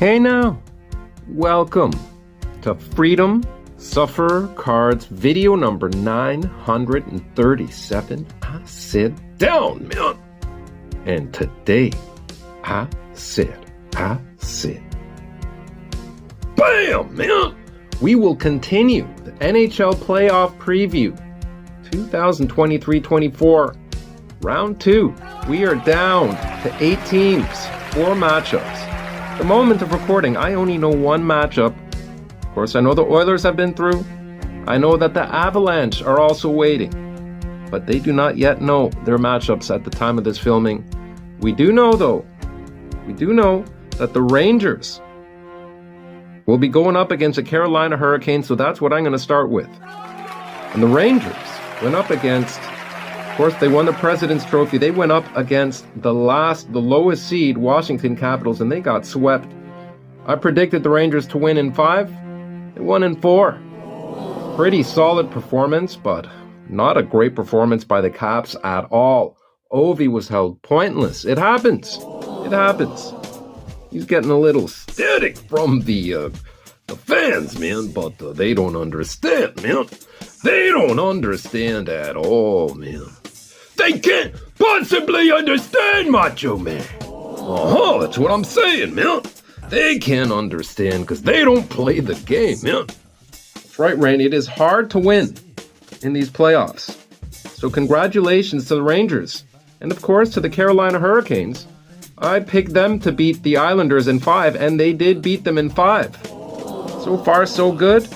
Hey now, welcome to FreedomSufferer Cards video number 937. I sit down, man. And today, I sit. Bam, man! We will continue the NHL Playoff Preview 2023-24, Round 2. We are down to 8 teams, 4 matchups. At the moment of recording, I only know one matchup. Of course, I know the Oilers have been through. I know that the Avalanche are also waiting. But they do not yet know their matchups at the time of this filming. We do know, though, that the Rangers will be going up against the Carolina Hurricanes, so that's what I'm going to start with. And the Rangers went up against, of course, they won the President's Trophy. They went up against the lowest seed, Washington Capitals, and they got swept. I predicted the Rangers to win in 5. They won in 4. Pretty solid performance, but not a great performance by the Caps at all. Ovi was held pointless. It happens. He's getting a little static from the fans, man, but they don't understand, man. They don't understand at all, man. They can't possibly understand, Macho Man. That's what I'm saying, man. They can't understand because they don't play the game, man. That's right, Randy. It is hard to win in these playoffs. So congratulations to the Rangers. And of course to the Carolina Hurricanes. I picked them to beat the Islanders in 5, and they did beat them in 5. So far, so good.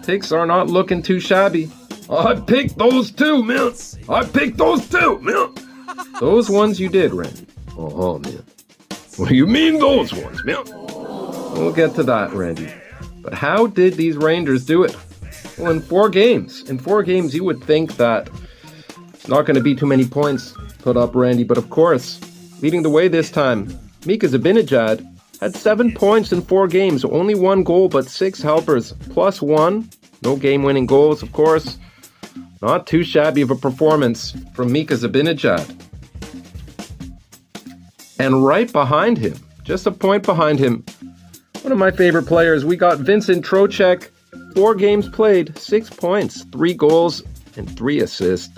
Picks are not looking too shabby. I picked those two, man. Those ones you did, Randy. Man. What do you mean those ones, man? We'll get to that, Randy. But how did these Rangers do it? Well, in 4 games. In 4 games, you would think that it's not going to be too many points put up, Randy. But of course, leading the way this time, Mika Zibanejad had 7 points in 4 games. Only 1 goal, but 6 helpers, plus 1. No game-winning goals, of course. Not too shabby of a performance from Mika Zibanejad. And right behind him, just a point behind him, one of my favorite players, we got Vincent Trocheck. 4 games played, 6 points, 3 goals, and 3 assists.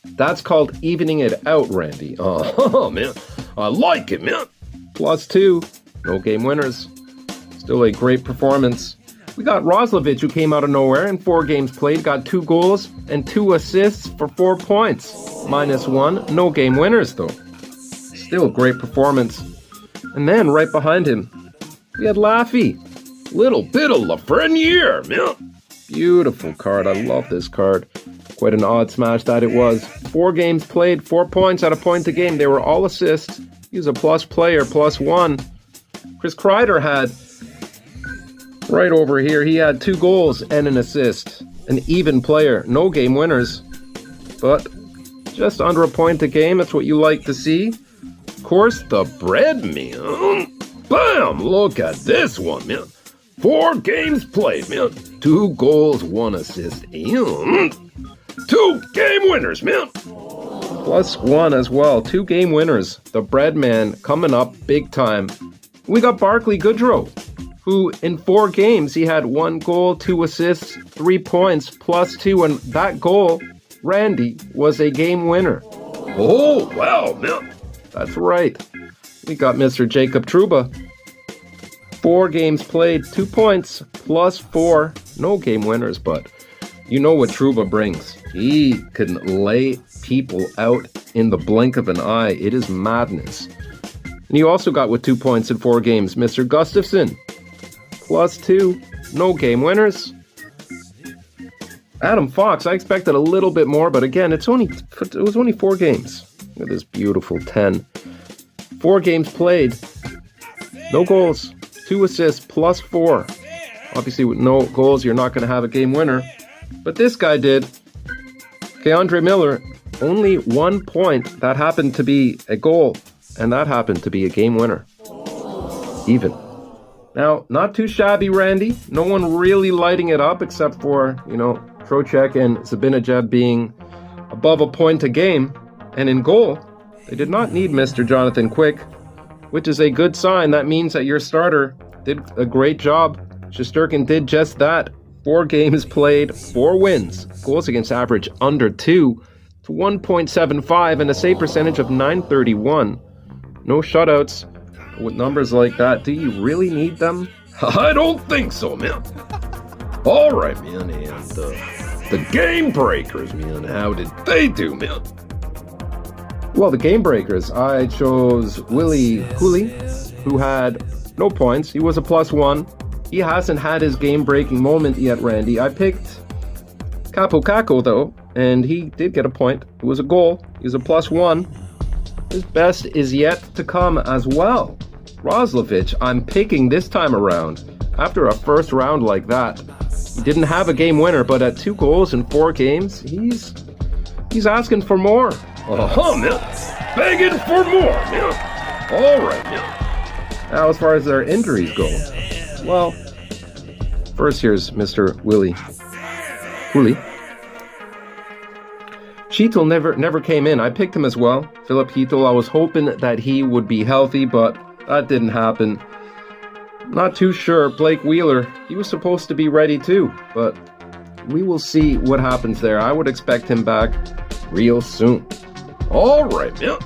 That's called evening it out, Randy. Oh, man. I like it, man. Plus 2. No game winners. Still a great performance. We got Roslovic, who came out of nowhere in 4 games played, got 2 goals and 2 assists for 4 points. Minus 1. No game winners, though. Still a great performance. And then, right behind him, we had Laffy. Little bit of Lafreniere, man. Beautiful card. I love this card. Quite an odd smash that it was. 4 games played, 4 points at a point a game. They were all assists. He was a plus player, plus 1. Chris Kreider had, right over here, he had 2 goals and an assist. An even player. No game winners. But just under a point a game. That's what you like to see. Of course, the bread, man. Bam! Look at this one, man. 4 games played, man. 2 goals, 1 assist, and 2 game winners, man. Plus 1 as well. 2 game winners. The bread man coming up big time. We got Barclay Goodrow, who in 4 games, he had 1 goal, 2 assists, 3 points, plus 2. And that goal, Randy, was a game winner. Oh, wow, man. That's right. We got Mr. Jacob Trouba. 4 games played, 2 points, plus 4. No game winners, but you know what Trouba brings. He can lay people out in the blink of an eye. It is madness. And you also got with 2 points in 4 games, Mr. Gustafsson. Plus 2. No game winners. Adam Fox, I expected a little bit more, but again, it was only 4 games. Look at this beautiful 10. 4 games played. No goals. 2 assists, plus 4. Obviously, with no goals, you're not going to have a game winner. But this guy did. Keandre Miller, only 1 point. That happened to be a goal. And that happened to be a game winner. Even. Now, not too shabby, Randy. No one really lighting it up except for, Trocheck and Zibanejad being above a point a game. And in goal, they did not need Mr. Jonathan Quick. which is a good sign. That means that your starter did a great job. Shesterkin did just that. 4 games played, 4 wins. Goals against average under 2 to 1.75 and a save percentage of .931. No shutouts. With numbers like that, do you really need them? I don't think so, man. All right, man, and the Game Breakers, man, how did they do, man? Well, the Game Breakers, I chose Willie Cooley, who had no points. He was a +1. He hasn't had his game-breaking moment yet, Randy. I picked Capo Caco, though, and he did get a point. It was a goal. He was a +1. His best is yet to come as well. Roslovic, I'm picking this time around. After a first round like that, he didn't have a game winner, but at 2 goals in 4 games, he's asking for more. Man. Begging for more, man. All right, man. Now, as far as their injuries go, well, first here's Mr. Willie Cooley. Chytil never came in. I picked him as well. Philip Chytil, I was hoping that he would be healthy, but that didn't happen. Not too sure. Blake Wheeler, he was supposed to be ready too, but we will see what happens there. I would expect him back real soon. All right, man.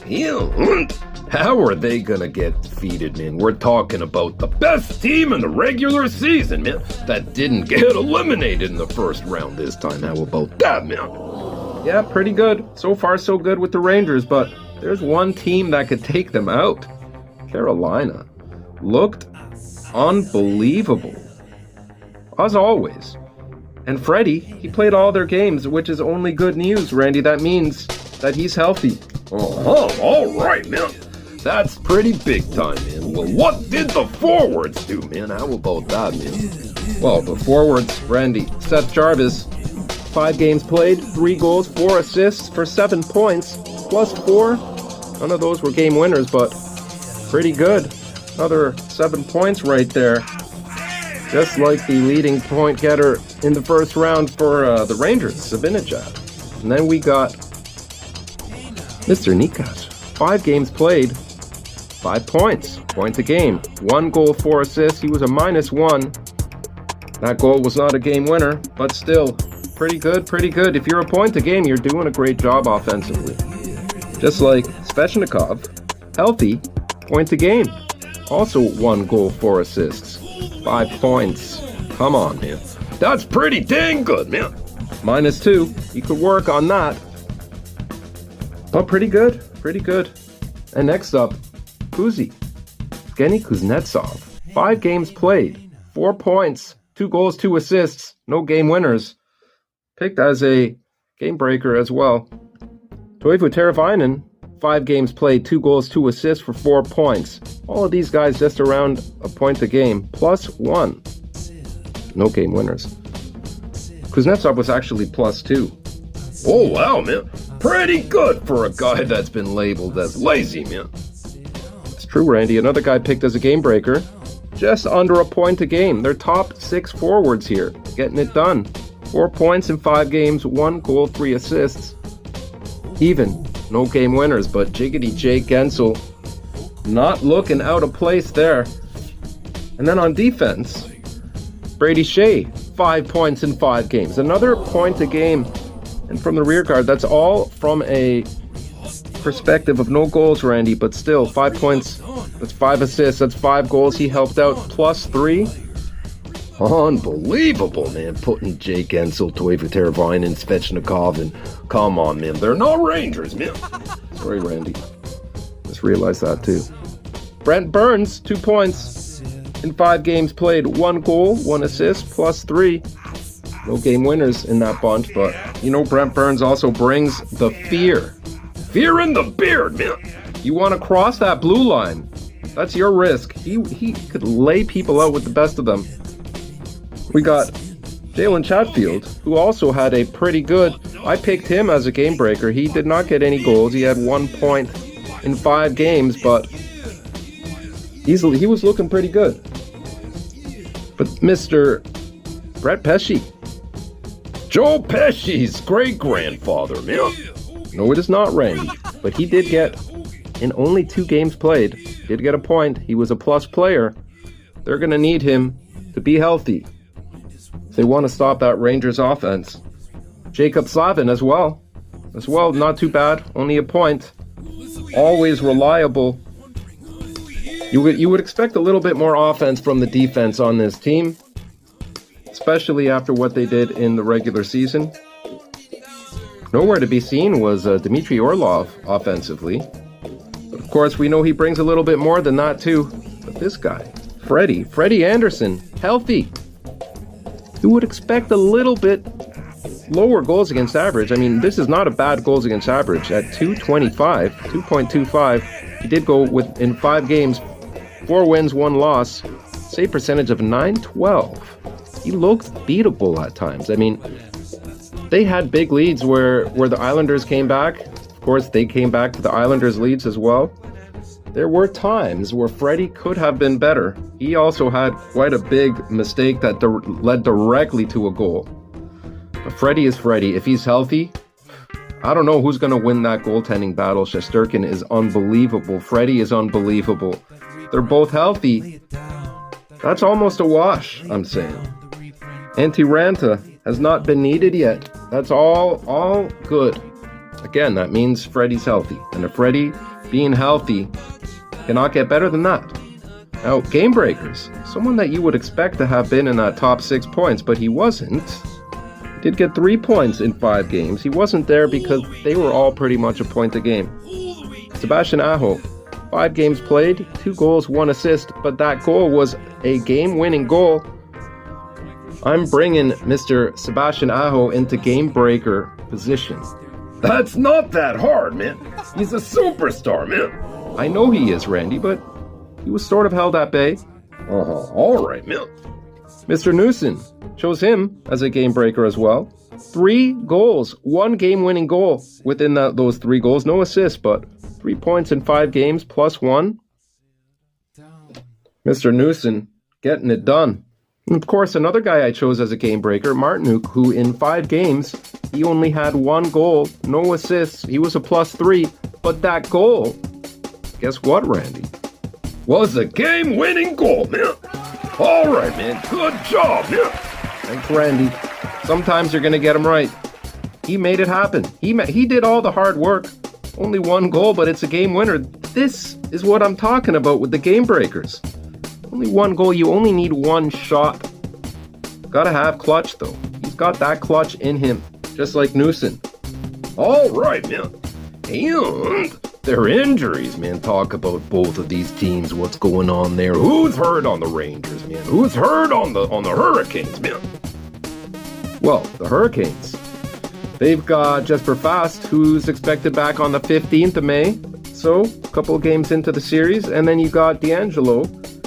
Yeah. How are they gonna get defeated, man? We're talking about the best team in the regular season, man, that didn't get eliminated in the first round this time. How about that, man? Yeah, pretty good. So far, so good with the Rangers, but there's one team that could take them out. Carolina looked unbelievable, as always. And Freddie, he played all their games, which is only good news, Randy. That means that he's healthy. All right, man. That's pretty big time, man. Well, what did the forwards do, man? How about that, man? Well, the forwards, Randy, Seth Jarvis, 5 games played, 3 goals, 4 assists for 7 points, +4. None of those were game winners, but pretty good. Another 7 points right there. Just like the leading point getter in the first round for the Rangers, Zibanejad. And then we got Mr. Nikas. 5 games played, 5 points. Point a game. 1 goal, 4 assists. He was a -1. That goal was not a game winner, but still, pretty good, pretty good. If you're a point a game, you're doing a great job offensively. Just like Svechnikov, healthy, point a game. Also 1 goal, 4 assists. 5 points. Come on, man. That's pretty dang good, man. -2. You could work on that. But pretty good. Pretty good. And next up, Kuzi. Evgeny Kuznetsov. 5 games played. 4 points. 2 goals, 2 assists. No game winners. Picked as a game breaker as well. Toivo Teravainen. 5 games played, 2 goals, 2 assists for 4 points. All of these guys just around a point a game, +1. No game winners. Kuznetsov was actually +2. Oh, wow, man. Pretty good for a guy that's been labeled as lazy, man. It's true, Randy. Another guy picked as a game breaker. Just under a point a game. They're top 6 forwards here. Getting it done. 4 points in 5 games, 1 goal, 3 assists. Even. No game winners, but Jiggity Jake Gensel not looking out of place there. And then on defense, Brady Shea, 5 points in 5 games. Another point a game. And from the rear guard, that's all from a perspective of no goals, Randy, but still 5 points. That's 5 assists. That's 5 goals. He helped out +3. Unbelievable, man. Putting Jake Gensel, Toivo Teravainen, Svechnikov, and come on, man. They're no Rangers, man. Sorry, Randy. Just realized that, too. Brent Burns, 2 points in 5 games played. 1 goal, 1 assist, +3. No game winners in that bunch, but you know Brent Burns also brings the fear. Fear in the beard, man. You want to cross that blue line. That's your risk. He could lay people out with the best of them. We got Jalen Chatfield, who also had a pretty good... I picked him as a game breaker. He did not get any goals. He had 1 point in 5 games, but he was looking pretty good. But Mr. Brett Pesce. Joe Pesci's great-grandfather, man. No, it is not Randy, but he did get in only 2 games played. Did get a point. He was a plus player. They're going to need him to be healthy if they want to stop that Rangers offense. Jacob Slavin as well. Not too bad. Only a point. Always reliable. You would expect a little bit more offense from the defense on this team, especially after what they did in the regular season. Nowhere to be seen was Dmitry Orlov offensively. But of course, we know he brings a little bit more than that too. But this guy, Freddie Anderson, healthy. You would expect a little bit lower goals against average. I mean, this is not a bad goals against average at 2.25. He did go in 5 games, 4 wins, 1 loss, save percentage of .912. He looked beatable at times. I mean, they had big leads where the Islanders came back. Of course, they came back to the Islanders' leads as well. There were times where Freddie could have been better. He also had quite a big mistake that led directly to a goal. But Freddie is Freddie. If he's healthy, I don't know who's going to win that goaltending battle. Shesterkin is unbelievable. Freddie is unbelievable. They're both healthy. That's almost a wash, I'm saying. Antti Ranta has not been needed yet. That's all good. Again, that means Freddie's healthy. And if Freddie being healthy cannot get better than that. Now, game breakers. Someone that you would expect to have been in that top 6 points, but he wasn't. He did get 3 points in 5 games. He wasn't there because they were all pretty much a point a game. Sebastian Aho, 5 games played, 2 goals, 1 assist, but that goal was a game-winning goal. I'm bringing Mr. Sebastian Aho into game breaker position. That's not that hard, man. He's a superstar, man. I know he is, Randy, but he was sort of held at bay. All right, man. Mr. Newson, chose him as a game breaker as well. 3 goals, 1 game-winning goal within those 3 goals. No assists, but 3 points in 5 games, plus 1. Mr. Newson getting it done. And of course, another guy I chose as a game breaker, Martinuk, who in 5 games, he only had 1 goal, no assists. He was a plus 3, but that goal, guess what, Randy? Was a game-winning goal, man. All right, man. Good job, man. Thanks, Randy. Sometimes you're going to get him right. He made it happen. He did all the hard work. Only 1 goal, but it's a game winner. This is what I'm talking about with the game breakers. Only 1 goal. You only need 1 shot. Gotta have clutch, though. He's got that clutch in him, just like Newson. All right, man. And their injuries, man. Talk about both of these teams. What's going on there? Who's hurt on the Rangers, man? Who's hurt on the Hurricanes, man? Well, the Hurricanes. They've got Jesper Fast, who's expected back on the 15th of May. So, a couple of games into the series. And then you got D'Angelo,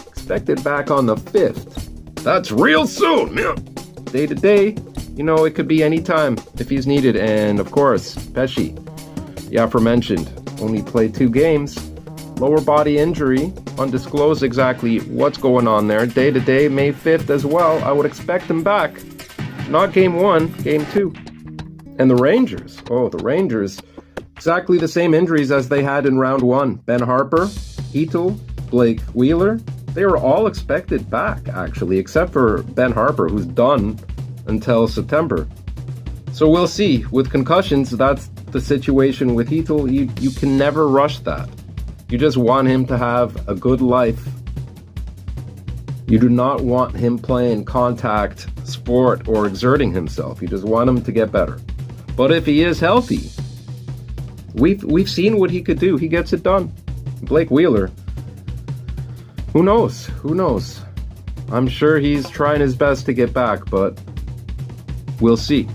expected back on the 5th. That's real soon, man. Day to day, it could be any time if he's needed. And of course, Pesci, the aforementioned, only played 2 games. Lower body injury, undisclosed exactly what's going on there. Day to day, May 5th as well. I would expect him back. Not game 1, game 2. And the Rangers, exactly the same injuries as they had in round 1. Ben Harper, Heatle, Blake Wheeler, they were all expected back, actually, except for Ben Harper, who's done until September. So we'll see. With concussions, that's the situation with Heatle. You can never rush that. You just want him to have a good life. You do not want him playing contact sport or exerting himself. You just want him to get better. But if he is healthy, we've seen what he could do. He gets it done. Blake Wheeler, who knows? I'm sure he's trying his best to get back, but we'll see.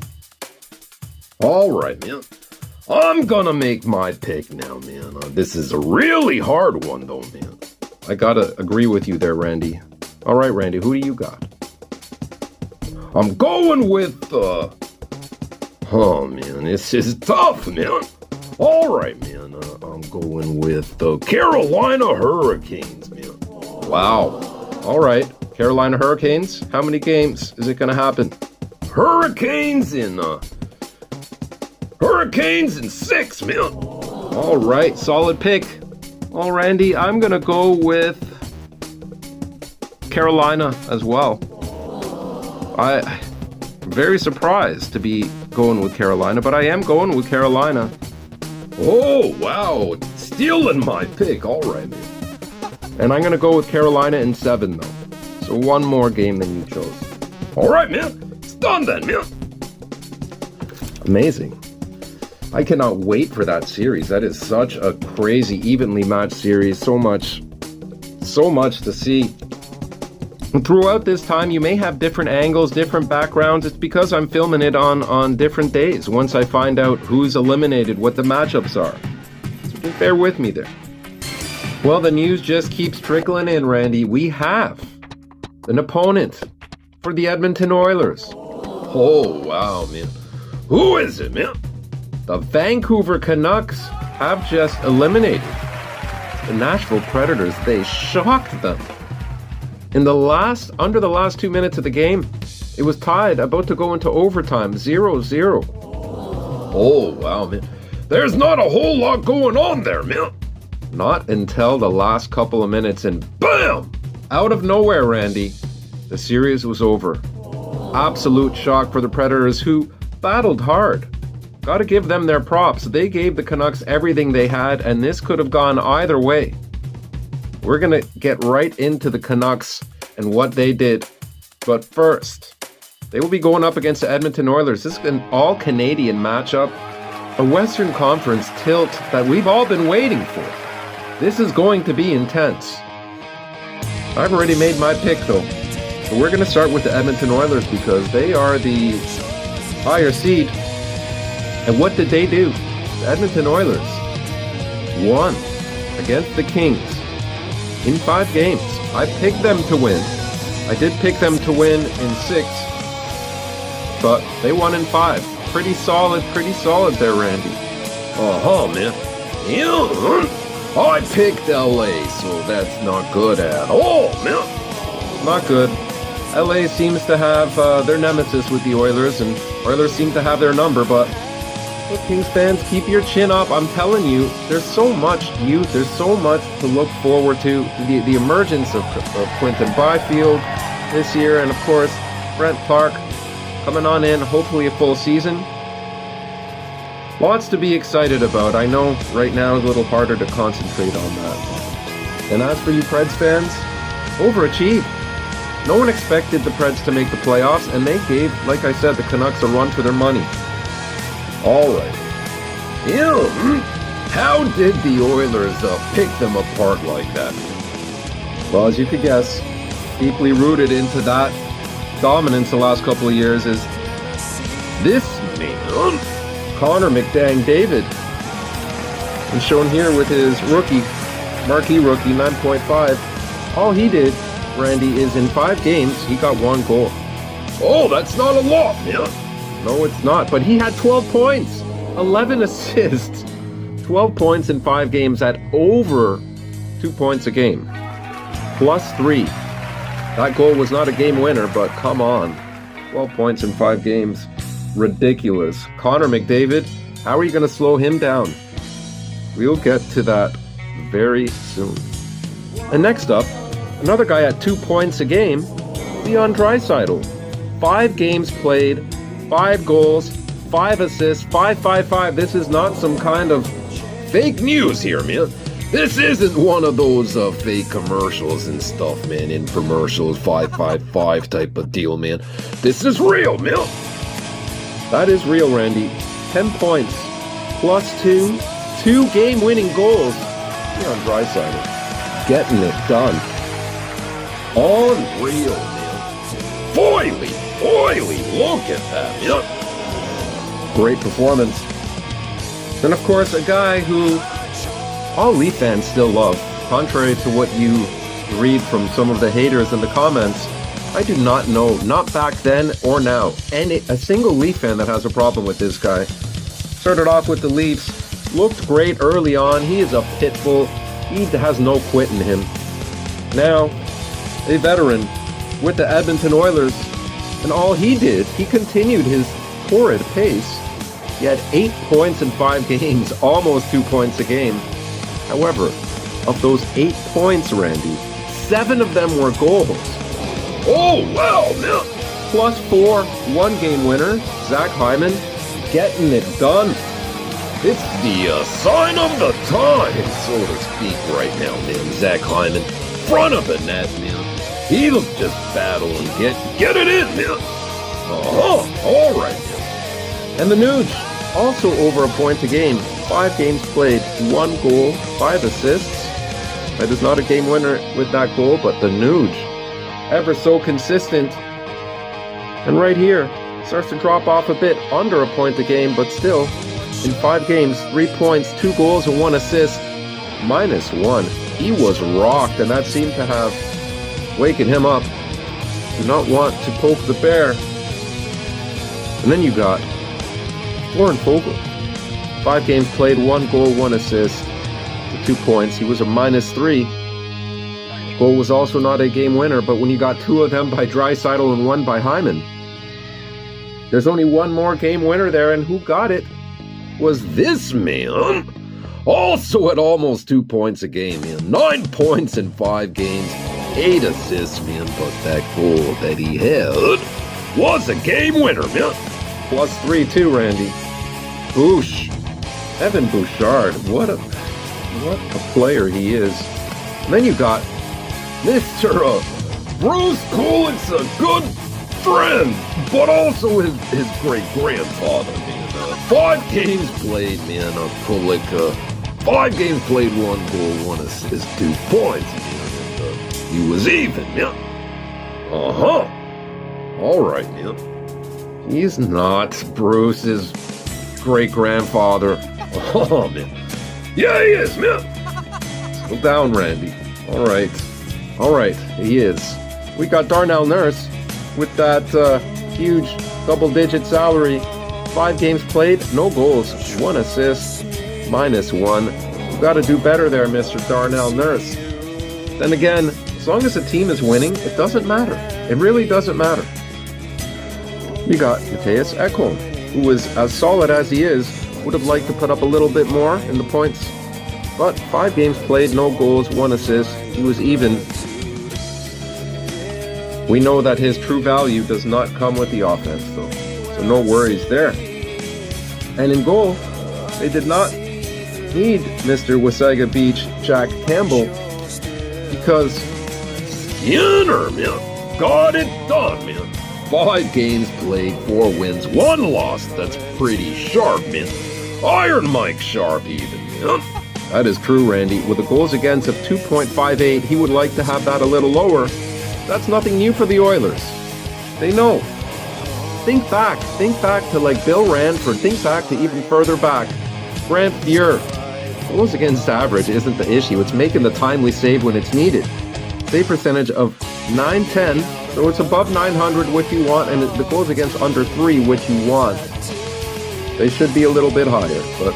All right, man. I'm gonna make my pick now, man. This is a really hard one, though, man. I gotta agree with you there, Randy. All right, Randy, who do you got? I'm going with, oh, man, this is tough, man. All right, man, I'm going with the Carolina Hurricanes, man. Wow. All right, Carolina Hurricanes. How many games is it going to happen? Hurricanes in 6, man. All right, solid pick. Well, Randy, I'm going to go with Carolina as well. I'm very surprised to be going with Carolina, but I am going with Carolina. Oh, wow. Stealing my pick. All right, man. And I'm going to go with Carolina in 7, though. So one more game than you chose. All right, man. It's done then, man. Amazing. I cannot wait for that series. That is such a crazy, evenly matched series. So much to see. And throughout this time, you may have different angles, different backgrounds. It's because I'm filming it on different days. Once I find out who's eliminated, what the matchups are. So just bear with me there. Well, the news just keeps trickling in, Randy. We have an opponent for the Edmonton Oilers. Oh, wow, man. Who is it, man? The Vancouver Canucks have just eliminated the Nashville Predators. They shocked them. Under the last 2 minutes of the game, it was tied, about to go into overtime, 0-0. Oh, wow, man. There's not a whole lot going on there, man. Not until the last couple of minutes, and BAM! Out of nowhere, Randy, the series was over. Absolute shock for the Predators, who battled hard. Gotta give them their props. They gave the Canucks everything they had, and this could have gone either way. We're gonna get right into the Canucks and what they did. But first, they will be going up against the Edmonton Oilers. This is an all-Canadian matchup. A Western Conference tilt that we've all been waiting for. This is going to be intense. I've already made my pick, though. So we're going to start with the Edmonton Oilers because they are the higher seed. And what did they do? The Edmonton Oilers won against the Kings in 5 games. I picked them to win. I did pick them to win in 6, but they won in 5. Pretty solid there, Randy. Man. Yeah, I picked LA, so that's not good at all, man. Not good. LA seems to have their nemesis with the Oilers, and Oilers seem to have their number, but look, Kings fans, keep your chin up. I'm telling you, there's so much youth, there's so much to look forward to. The emergence of Quinton Byfield this year, and of course, Brent Clark coming on in, hopefully a full season. Lots to be excited about. I know right now is a little harder to concentrate on that. And as for you Preds fans, overachieved. No one expected the Preds to make the playoffs, and they gave, like I said, the Canucks a run for their money. All right. How did the Oilers pick them apart like that? Well, as you could guess, deeply rooted into that dominance the last couple of years is this man, Connor McDavid. And shown here with his marquee rookie, 9.5. All he did, Randy, is in 5 games, he got 1 goal. Oh, that's not a lot, man. No, it's not. But he had 12 points, 11 assists, 12 points in 5 games at over 2 points a game, +3. That goal was not a game winner, but come on. 12 points in 5 games. Ridiculous. Connor McDavid, how are you going to slow him down? We'll get to that very soon. And next up, another guy at 2 points a game, Leon Draisaitl. 5 games played, 5 goals, 5 assists, 5. This is not some kind of fake news here, man. This isn't one of those fake commercials and stuff, man. Infomercials, 5 type of deal, man. This is real, man. That is real, Randy. 10 points, +2, 2 game-winning goals. Leon Draisaitl getting it done. Unreal, man. Oily, look at that, man. Great performance. And of course, a guy who all Leaf fans still love. Contrary to what you read from some of the haters in the comments, I do not know, not back then or now, a single Leaf fan that has a problem with this guy. Started off with the Leafs, looked great early on. He is a pit bull. He has no quit in him. Now, a veteran with the Edmonton Oilers, and all he did, he continued his torrid pace. He had 8 points in 5 games, almost 2 points a game. However, of those 8 points, Randy, 7 of them were goals. Oh, wow, man. +4, 1-game winner, Zach Hyman, getting it done. It's the sign of the time, so to speak, right now, man. Zach Hyman, front of the net, man. He'll just battle and get it in, man. All right, man. And the Nuge, also over a point a game. 5 games played, 1 goal, 5 assists. That is not a game winner with that goal, but the Nuge, ever so consistent. And right here, starts to drop off a bit, under a point a game, but still, in 5 games, 3 points, 2 goals, and 1 assist, -1. He was rocked, and that seemed to have waken him up. Do not want to poke the bear. And then you got Warren Foegele. 5 games played, 1 goal, 1 assist, 2 points. He was a -3. Goal was also not a game winner, but when you got 2 of them by Draisaitl and 1 by Hyman, there's only 1 more game winner there, and who got it was this man. Also at almost 2 points a game, man. 9 points in 5 games, 8 assists, man. But that goal that he had was a game winner, man. +3 too, Randy. Bouch. Evan Bouchard. What a player he is. And then you got Mr. Bruce Kulick's a good friend, but also his great-grandfather, man. 5 games played, man, Kulik. 5 games played, 1 goal, 1 assist, 2 points, man. And, he was even, man. All right, man. He's not Bruce's great-grandfather. Oh, man. Yeah, he is, man. Slow down, Randy. All right, he is. We got Darnell Nurse with that huge double-digit salary. 5 games played, no goals, 1 assist, -1. You've got to do better there, Mr. Darnell Nurse. Then again, as long as the team is winning, it doesn't matter. It really doesn't matter. We got Mattias Ekholm, who was as solid as he is, would have liked to put up a little bit more in the points. But 5 games played, no goals, 1 assist. He was even. We know that his true value does not come with the offense, though. So no worries there. And in goal, they did not need Mr. Wasaga Beach Jack Campbell because Skinner, man, got it done, man. 5 games played, 4 wins, 1 loss. That's pretty sharp, man. Iron Mike Sharp even, man. That is true, Randy. With a goals against of 2.58, he would like to have that a little lower. That's nothing new for the Oilers. They know. Think back to like Bill Ranford. Think back to even further back. Grant Fuhr. Goals against average isn't the issue. It's making the timely save when it's needed. Save percentage of .910, so it's above 900, which you want, and the goals against under 3, which you want. They should be a little bit higher, but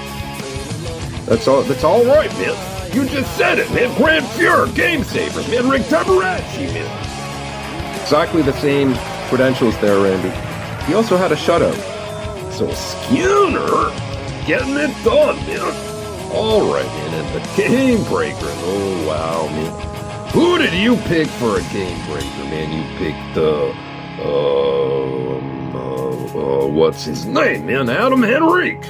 that's all right, man. You just said it, man. Grant Fuhr, game savers, man. Rick Tabaracci, man. Exactly the same credentials there, Randy. He also had a shutout. So Skinner getting it done, man. All right, man. And the game breaker. Oh, wow, man. Who did you pick for a game breaker, man? You picked, what's his name, man? Adam Henrique.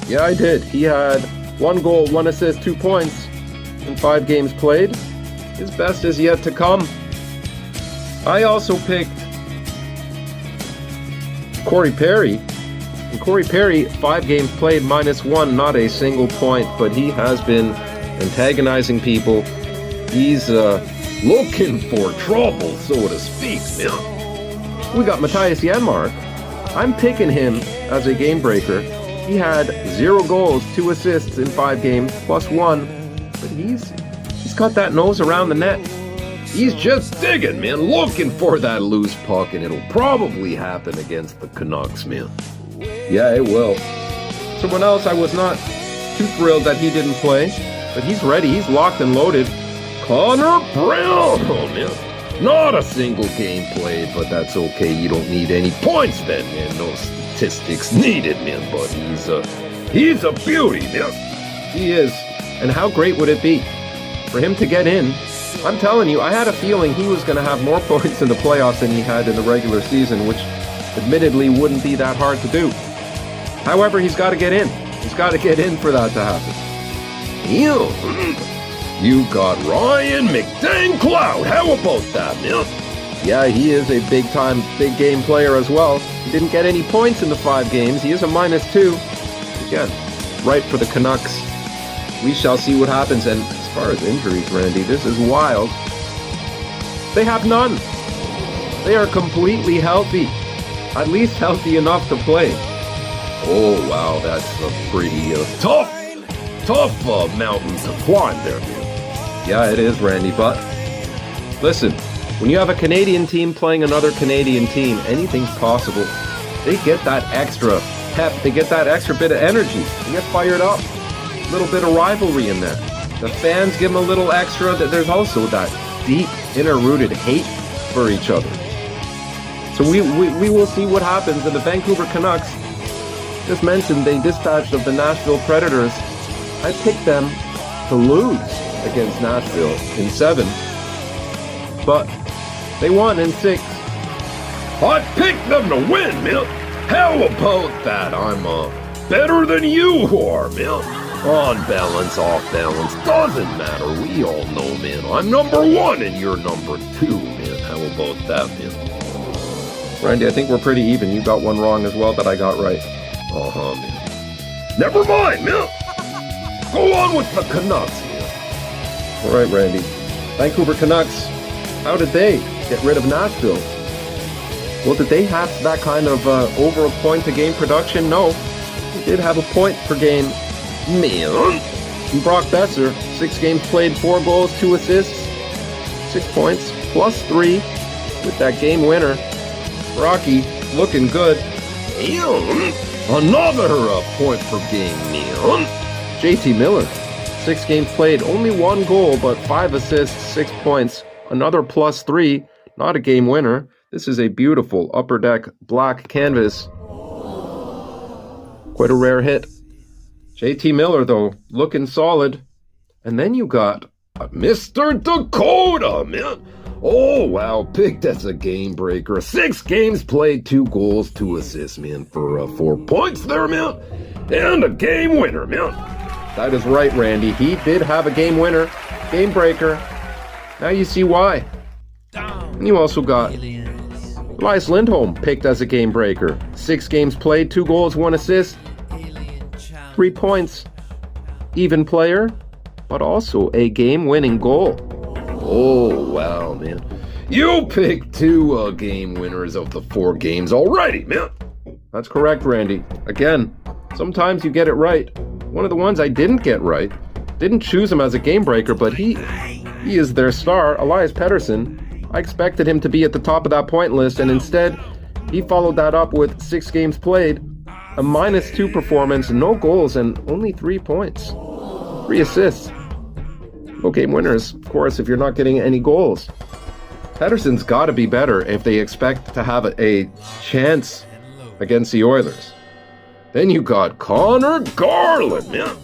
Yeah, I did. He had 1 goal, 1 assist, 2 points in 5 games played. His best is yet to come. I also picked Corey Perry. And Corey Perry, 5 games played, -1, not a single point, but he has been antagonizing people. He's looking for trouble, so to speak, man. We got Matthias Janmark. I'm picking him as a game breaker. He had 0 goals, 2 assists in 5 games, +1. But he's got that nose around the net. He's just digging, man, looking for that loose puck, and it'll probably happen against the Canucks, man. Yeah, it will. Someone else I was not too thrilled that he didn't play, but he's ready. He's locked and loaded. Connor Brown, oh, man. Not a single game played, but that's okay. You don't need any points then, man. No statistics needed, man. But he's a beauty, man. He is. And how great would it be for him to get in. I'm telling you, I had a feeling he was going to have more points in the playoffs than he had in the regular season, which admittedly wouldn't be that hard to do. However, he's got to get in. He's got to get in for that to happen. You got Ryan McDancloud. How about that, man? Yeah, he is a big-time, big-game player as well. He didn't get any points in the 5 games. He is a -2. Again, right for the Canucks. We shall see what happens. And as far as injuries, Randy, this is wild. They have none. They are completely healthy. At least healthy enough to play. Oh, wow, that's a pretty tough mountain to climb there, man. Yeah, it is, Randy, but listen, when you have a Canadian team playing another Canadian team, anything's possible. They get that extra pep, they get that extra bit of energy, they get fired up. A little bit of rivalry in there. The fans give them a little extra. There's also that deep, inner-rooted hate for each other. So we will see what happens. And the Vancouver Canucks, just mentioned, they dispatched of the Nashville Predators. I picked them to lose against Nashville in 7, but they won in 6. I picked them to win, man. How about that? I'm better than you are, man. On balance, off balance, doesn't matter. We all know, man. I'm number 1 and you're number 2, man. How about that, man? Randy, I think we're pretty even. You got one wrong as well that I got right. Man. Never mind, man. Go on with the Canucks, man. All right, Randy. Vancouver Canucks, how did they get rid of Nashville? Well, did they have that kind of over a point a game production? No. They did have a point per game. Man. And Brock Besser, 6 games played, 4 goals, 2 assists, 6 points, +3 with that game winner. Rocky, looking good. Another point per game, man. JT Miller, 6 games played, only 1 goal, but 5 assists, 6 points. Another +3, not a game winner. This is a beautiful upper deck black canvas. Quite a rare hit. JT Miller, though, looking solid. And then you got Mr. Dakota, man. Oh, wow, picked as a game breaker. 6 games played, 2 goals, 2 assists, man, for 4 points there, man. And a game winner, man. That is right, Randy. He did have a game winner, game breaker. Now you see why. And you also got Elias Lindholm picked as a game breaker. 6 games played, 2 goals, 1 assist, 3 points. Even player, but also a game-winning goal. Oh, wow, man. You picked 2 game winners of the 4 games already, man. That's correct, Randy. Again, sometimes you get it right. One of the ones I didn't get right, didn't choose him as a game breaker, but he is their star, Elias Pettersson. I expected him to be at the top of that point list, and instead, he followed that up with 6 games played, a -2 performance, no goals, and only 3 points. 3 assists. No game winners, of course, if you're not getting any goals. Pettersson's got to be better if they expect to have a chance against the Oilers. Then you got Connor Garland, man.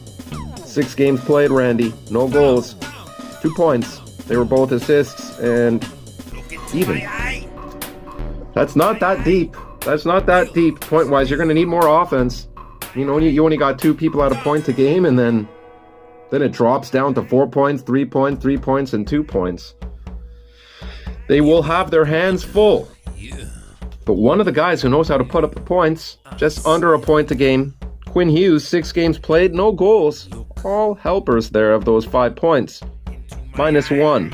6 games played, Randy. No goals. 2 points. They were both assists and even. That's not that deep. That's not that deep point-wise. You're going to need more offense. You know, you only got 2 people at a point a game, and then it drops down to 4 points, 3 points, 3 points, and 2 points. They will have their hands full. But one of the guys who knows how to put up the points, just under a point a game, Quinn Hughes, 6 games played, no goals. All helpers there of those 5 points. -1.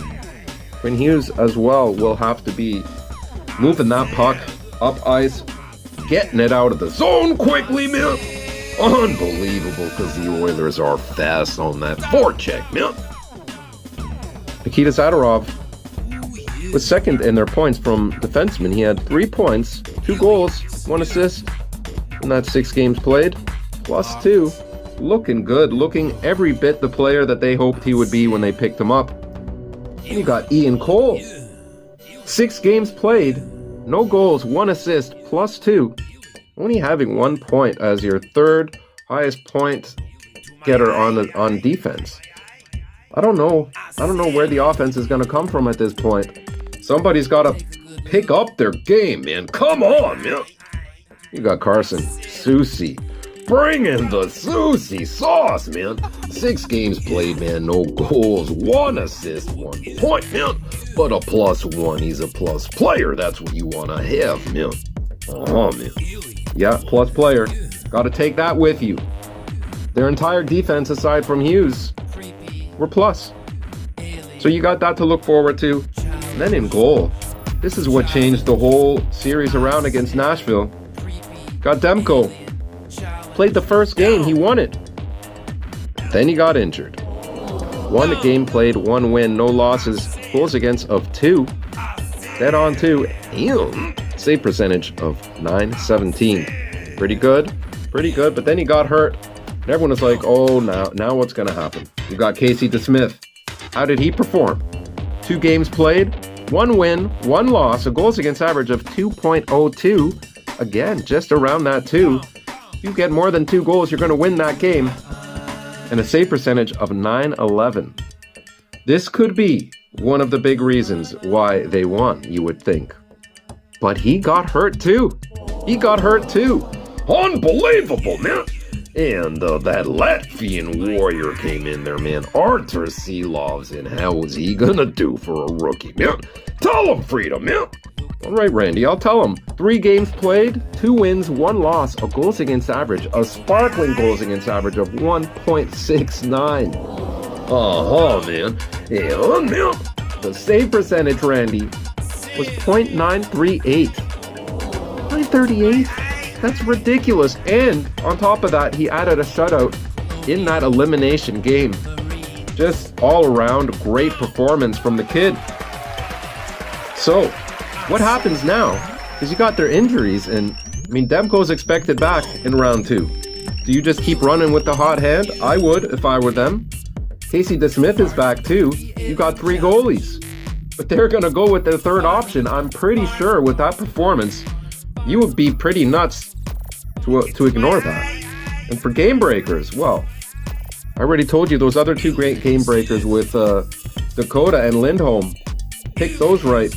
Quinn Hughes as well will have to be moving that puck up ice, getting it out of the zone quickly, man. Unbelievable, because the Oilers are fast on that forecheck, man. Nikita Zadorov was second in their points from defensemen. He had 3 points, 2 goals, 1 assist in that 6 games played, +2. Looking good, looking every bit the player that they hoped he would be when they picked him up. And you got Ian Cole. 6 games played, no goals, 1 assist, +2. Only having 1 point as your 3rd highest point getter on defense. I don't know where the offense is going to come from at this point. Somebody's got to pick up their game, man. Come on, man. You got Carson. Susie. Bring in the Susie sauce, man. 6 games played, man. No goals. 1 assist, 1 point, man. But a +1. He's a plus player. That's what you want to have, man. Oh, man. Yeah, plus player. Got to take that with you. Their entire defense, aside from Hughes, were plus. So you got that to look forward to. And then in goal, this is what changed the whole series around against Nashville. Got Demko. Played the first game, he won it. Then he got injured. 1 game played, 1 win, no losses, goals against of 2. Dead on 2. Save percentage of .917. Pretty good, but then he got hurt. And everyone was like, oh, now what's going to happen? You got Casey DeSmith. How did he perform? 2 games played, 1 win, 1 loss, a goals against average of 2.02. Again, just around that 2. If you get more than 2 goals, you're going to win that game. And a save percentage of .911. This could be one of the big reasons why they won, you would think. But he got hurt too. Unbelievable, man. And that Latvian warrior came in there, man. Artur Silovs, and how was he gonna do for a rookie, man? Tell him, Freedom, man. All right, Randy, I'll tell him. 3 games played, 2 wins, 1 loss, a goals against average, a sparkling goals against average of 1.69. Man. Yeah, man. The save percentage, Randy, was .938. .938? That's ridiculous. And on top of that, he added a shutout in that elimination game. Just all around great performance from the kid. So, what happens now is you got their injuries, and Demko's expected back in round 2. Do you just keep running with the hot hand? I would if I were them. Casey DeSmith is back too. You got 3 goalies. But they're going to go with their third option. I'm pretty sure with that performance, you would be pretty nuts to ignore that. And for game breakers, well, I already told you those other 2 great game breakers with Dakota and Lindholm. Pick those right.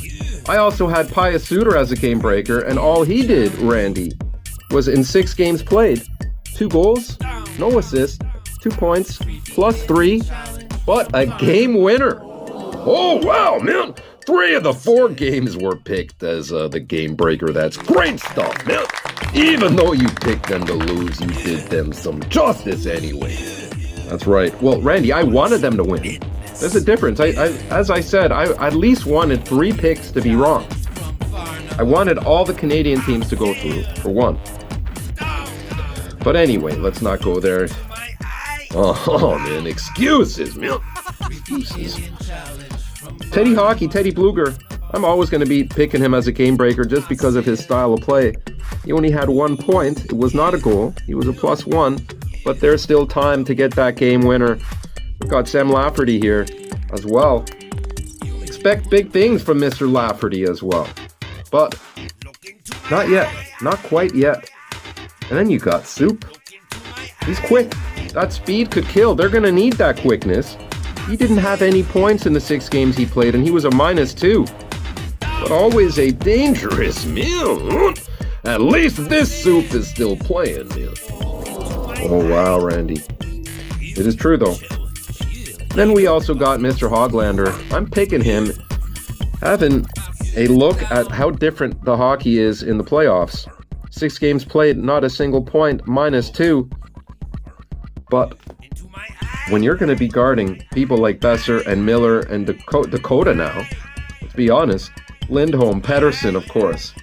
I also had Pius Suter as a game breaker, and all he did, Randy, was in 6 games played. 2 goals, no assists, 2 points, +3, but a game winner. Oh, wow, man. 3 of the 4 games were picked as the game breaker. That's great stuff, man. Even though you picked them to lose, you did them some justice anyway. That's right. Well, Randy, I wanted them to win. There's a difference. As I said, I at least wanted 3 picks to be wrong. I wanted all the Canadian teams to go through, for one. But anyway, let's not go there. Oh, man, excuses, man. Excuses. Teddy Hockey, Teddy Bluger. I'm always going to be picking him as a game breaker just because of his style of play. He only had 1 point. It was not a goal. He was a +1. But there's still time to get that game winner. We've got Sam Lafferty here as well. Expect big things from Mr. Lafferty as well. But not yet. Not quite yet. And then you got Soup. He's quick. That speed could kill. They're going to need that quickness. He didn't have any points in the 6 games he played, and he was a -2. But always a dangerous man. At least this Soup is still playing, man. Oh, wow, Randy. It is true, though. Then we also got Mr. Hoglander. I'm picking him, having a look at how different the hockey is in the playoffs. 6 games played, not a single point, -2. But when you're going to be guarding people like Besser and Miller and Dakota now, let's be honest, Lindholm, Pettersson, of course,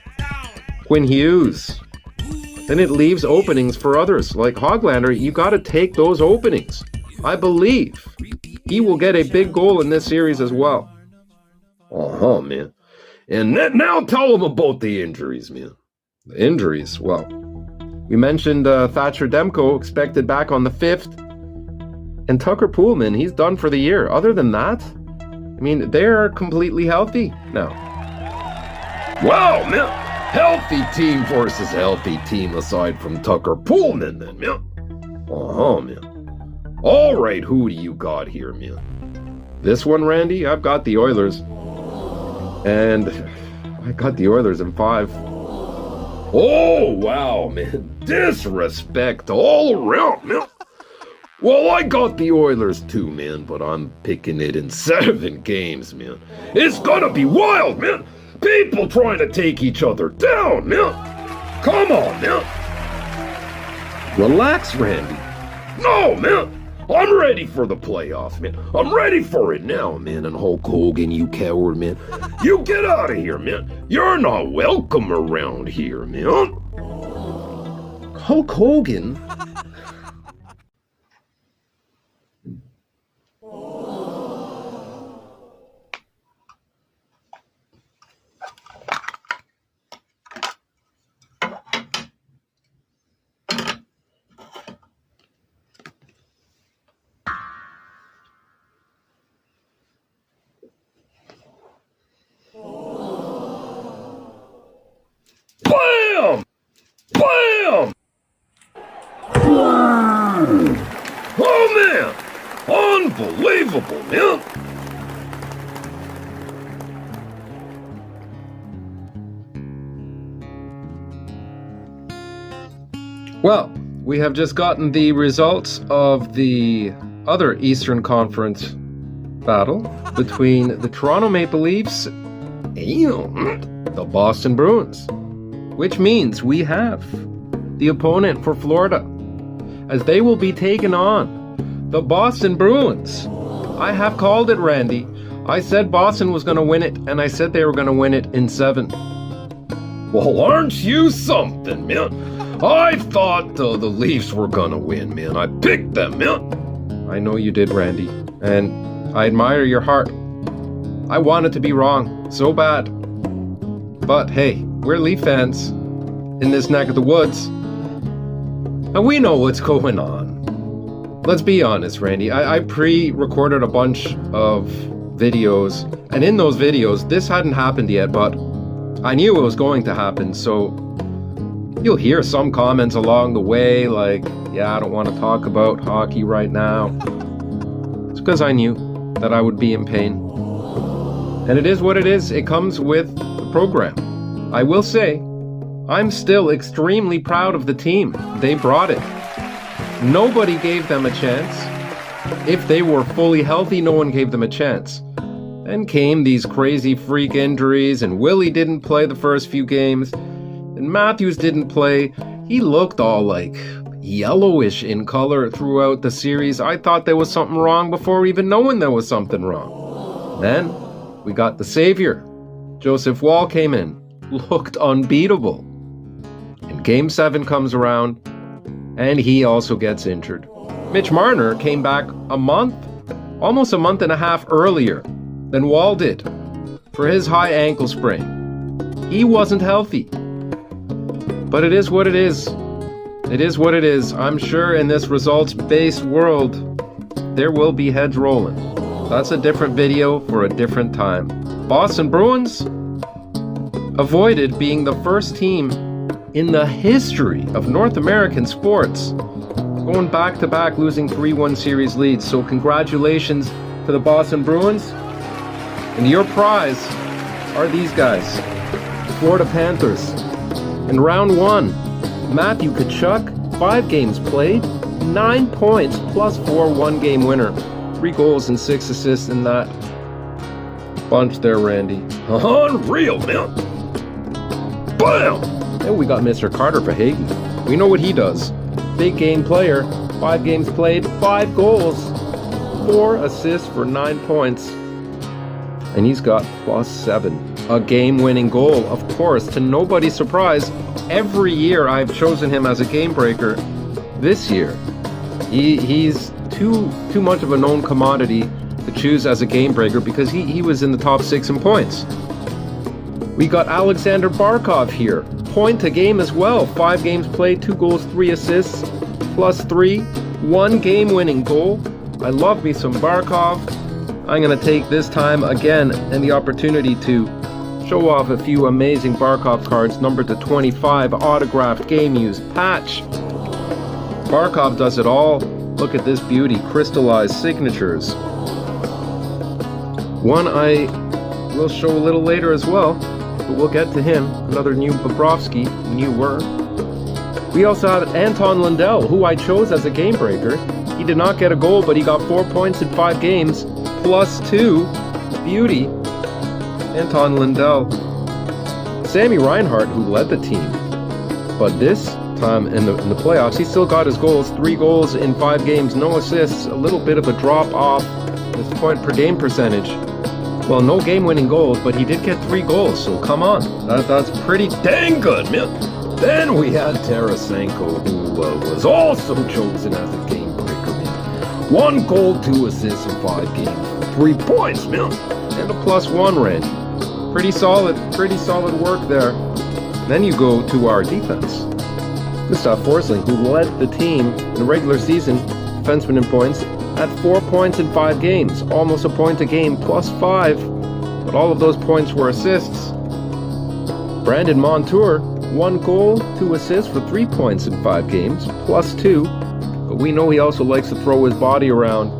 Quinn Hughes, then it leaves openings for others. Like Hoglander, you got to take those openings. I believe he will get a big goal in this series as well. Man. And now tell them about the injuries, man. The injuries, well, we mentioned Thatcher Demko expected back on the 5th. And Tucker Poolman, he's done for the year. Other than that, they're completely healthy now. Wow, man. Healthy team versus healthy team aside from Tucker Poolman, then, man. Man. All right, who do you got here, man? This one, Randy, I've got the Oilers. And I got the Oilers in 5. Oh, wow, man. Disrespect all around, man. Well, I got the Oilers too, man, but I'm picking it in 7 games, man. It's gonna be wild, man. People trying to take each other down, man. Come on, man. Relax, Randy. No, man. I'm ready for the playoffs, man. I'm ready for it now, man. And Hulk Hogan, you coward, man. You get out of here, man. You're not welcome around here, man. Hulk Hogan? Bam! Bam! Oh, man! Unbelievable, man! Well, we have just gotten the results of the other Eastern Conference battle between the Toronto Maple Leafs and the Boston Bruins, which means we have the opponent for Florida, as they will be taking on the Boston Bruins. I have called it, Randy. I said Boston was going to win it, and I said they were going to win it in 7. Well, aren't you something, man? I thought the Leafs were gonna win, man. I picked them, man. I know you did, Randy, and I admire your heart. I wanted to be wrong so bad. But hey, we're Leaf fans in this neck of the woods, and we know what's going on. Let's be honest, Randy. I pre-recorded a bunch of videos, and in those videos, this hadn't happened yet, but I knew it was going to happen, so you'll hear some comments along the way like, yeah, I don't want to talk about hockey right now. It's because I knew that I would be in pain. And it is what it is. It comes with the program. I will say, I'm still extremely proud of the team. They brought it. Nobody gave them a chance. If they were fully healthy, no one gave them a chance. Then came these crazy freak injuries, and Willie didn't play the first few games. And Matthews didn't play. He looked all like yellowish in color throughout the series. I thought there was something wrong before even knowing there was something wrong. Then we got the savior. Joseph Wall came in, looked unbeatable. And Game 7 comes around, and he also gets injured. Mitch Marner came back almost a month and a half earlier than Wall did for his high ankle sprain. He wasn't healthy. But it is what it is. It is what it is. I'm sure in this results-based world, there will be heads rolling. That's a different video for a different time. Boston Bruins avoided being the first team in the history of North American sports going back-to-back losing 3-1 series leads. So congratulations to the Boston Bruins. And your prize are these guys, the Florida Panthers. In round 1, Matthew Tkachuk, 5 games played, 9 points, plus 4 one-game winner. 3 goals and 6 assists in that bunch there, Randy. Unreal, man. Bam! And we got Mr. Carter Verhaeghe. We know what he does. Big game player, 5 games played, 5 goals, 4 assists for 9 points. And he's got plus 7. A game-winning goal, of course, to nobody's surprise. Every year I've chosen him as a game breaker. This year, he's too much of a known commodity to choose as a game breaker because he was in the top 6 in points. We got Alexander Barkov here. Point a game as well. 5 games played, 2 goals, 3 assists, plus 3. 1 game-winning goal. I love me some Barkov. I'm going to take this time again and the opportunity to show off a few amazing Barkov cards, numbered to 25, autographed, game-used, patch. Barkov does it all. Look at this beauty, crystallized signatures. One I will show a little later as well, but we'll get to him. Another new Bobrovsky, newer. We also had Anton Lundell, who I chose as a game breaker. He did not get a goal, but he got 4 points in 5 games, +2. Beauty. Anton Lundell. Sammy Reinhart, who led the team. But this time in the playoffs, he still got his goals. 3 goals in 5 games, no assists. A little bit of a drop off his point per game percentage. Well, no game-winning goals, but he did get 3 goals, so come on. That's pretty dang good, man. Then we had Tarasenko, who was also chosen as a game breaker, man. 1 goal, 2 assists in 5 games, 3 points, man. And a +1 range. Pretty solid work there. Then you go to our defense. Gustav Forsling, who led the team in the regular season, defenseman in points, had 4 points in 5 games, almost a point a game, +5. But all of those points were assists. Brandon Montour, 1 goal, 2 assists for 3 points in 5 games, +2. But we know he also likes to throw his body around.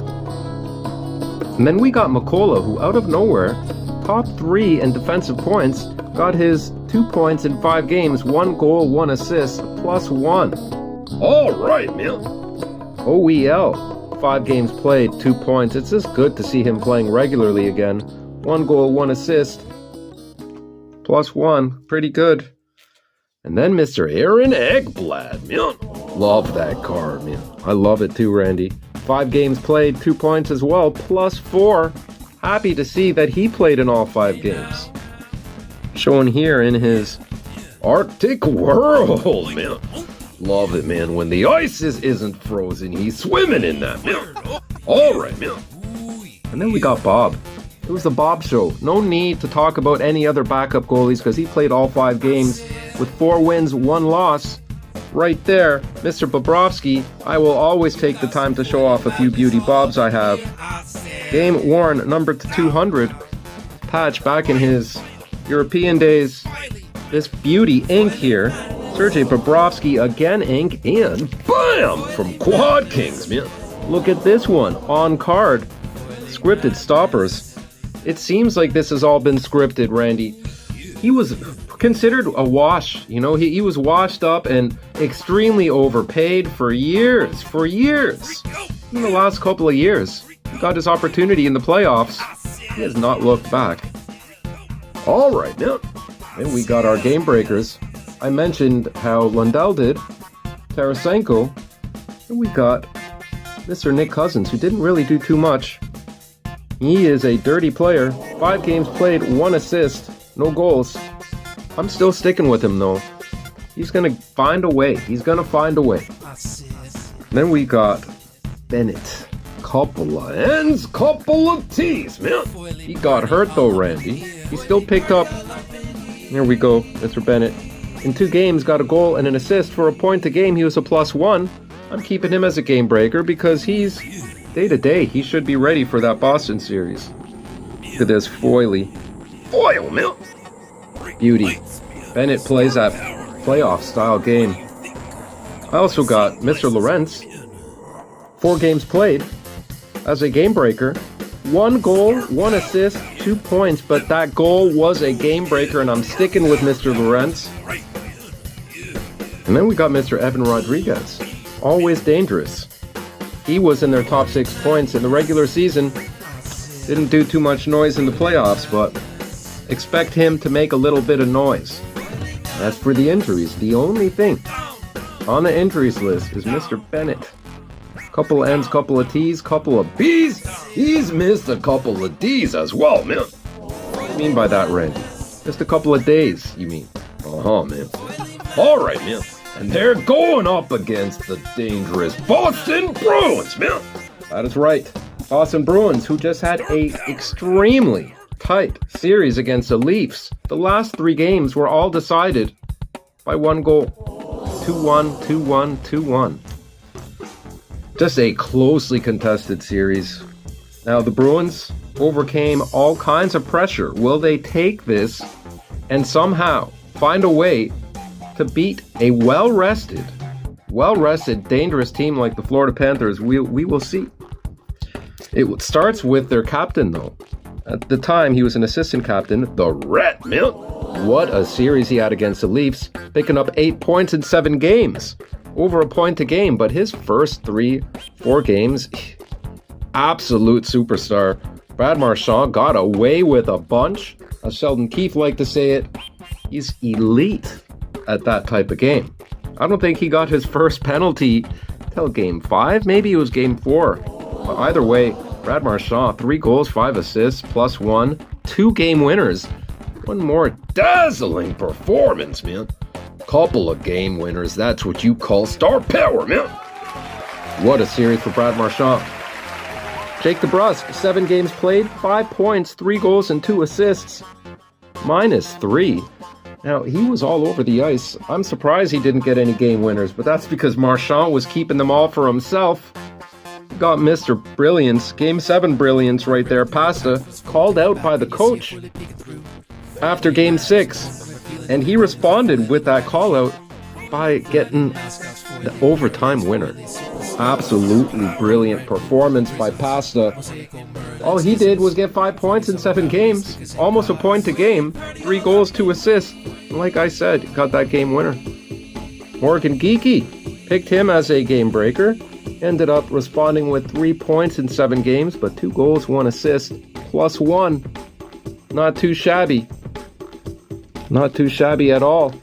And then we got Mikkola, who out of nowhere, top 3 in defensive points, got his 2 points in 5 games, 1 goal, 1 assist, +1. All right, man. OEL, 5 games played, 2 points. It's just good to see him playing regularly again. 1 goal, 1 assist, +1. Pretty good. And then Mr. Aaron Ekblad, man. Love that card, man. I love it too, Randy. 5 games played, 2 points as well, +4. Happy to see that he played in all 5 games. Shown here in his Arctic World, man. Love it, man. When the ice isn't frozen, he's swimming in that, man. All right, man. And then we got Bob. It was the Bob show. No need to talk about any other backup goalies because he played all 5 games with 4 wins, 1 loss. Right there, Mr. Bobrovsky. I will always take the time to show off a few beauty Bobs I have. Game worn, number 200. Patch back in his European days. This beauty ink here. Sergei Bobrovsky again ink and bam! From Quad Kings, man. Look at this one. On card. Scripted stoppers. It seems like this has all been scripted, Randy. He was considered a wash. You know, he was washed up and extremely overpaid for years. In the last couple of years. He got his opportunity in the playoffs. He has not looked back. All right, now. And we got our game breakers. I mentioned how Lundell did. Tarasenko. And we got Mr. Nick Cousins, who didn't really do too much. He is a dirty player. 5 games played, 1 assist, no goals. I'm still sticking with him, though. He's going to find a way. Then we got Bennett. Couple of N's, couple of T's, man. He got hurt, though, Randy. He still picked up. Here we go, Mr. Bennett. In 2 games, got a goal and an assist for a point a game. He was a +1. I'm keeping him as a game breaker because he's day-to-day. He should be ready for that Boston series. Look at this Foily. Foil, man. Beauty. Bennett plays that playoff-style game. I also got Mr. Lorentz. 4 games played as a game breaker. 1 goal, 1 assist, 2 points, but that goal was a game breaker, and I'm sticking with Mr. Lorentz. And then we got Mr. Evan Rodriguez. Always dangerous. He was in their top 6 points in the regular season. Didn't do too much noise in the playoffs, but expect him to make a little bit of noise. As for the injuries, the only thing on the injuries list is Mr. Bennett. Couple of N's, couple of T's, couple of B's. He's missed a couple of D's as well, man. What do you mean by that, Randy? Just a couple of days, you mean? Man. All right, man. And they're going up against the dangerous Boston Bruins, man. That is right. Boston Bruins, who just had a extremely tight series against the Leafs. The last 3 games were all decided by 1 goal. 2-1, 2-1, 2-1. Just a closely contested series. Now the Bruins overcame all kinds of pressure. Will they take this and somehow find a way to beat a well-rested, dangerous team like the Florida Panthers? We will see. It starts with their captain, though. At the time, he was an assistant captain, the Rat Mill. What a series he had against the Leafs, picking up 8 points in 7 games. Over a point a game, but his first 3-4 games, absolute superstar. Brad Marchand got away with a bunch. As Sheldon Keefe liked to say it, he's elite at that type of game. I don't think he got his first penalty till game 5. Maybe it was game 4. But either way, Brad Marchand, 3 goals, 5 assists, +1, 2 game winners. One more dazzling performance, man. Couple of game winners, that's what you call star power, man. What a series for Brad Marchand. Jake DeBrusk, 7 games played, 5 points, 3 goals, and 2 assists. -3. Now, he was all over the ice. I'm surprised he didn't get any game winners, but that's because Marchand was keeping them all for himself. Got Mr. Brilliance, Game 7 brilliance right there, Pasta, called out by the coach after Game 6. And he responded with that call-out by getting the overtime winner. Absolutely brilliant performance by Pasta. All he did was get 5 points in 7 games. Almost a point a game. 3 goals, 2 assists. Like I said, got that game winner. Morgan Geekie picked him as a game breaker. Ended up responding with 3 points in 7 games, but 2 goals, 1 assist, +1. Not too shabby. Not too shabby at all.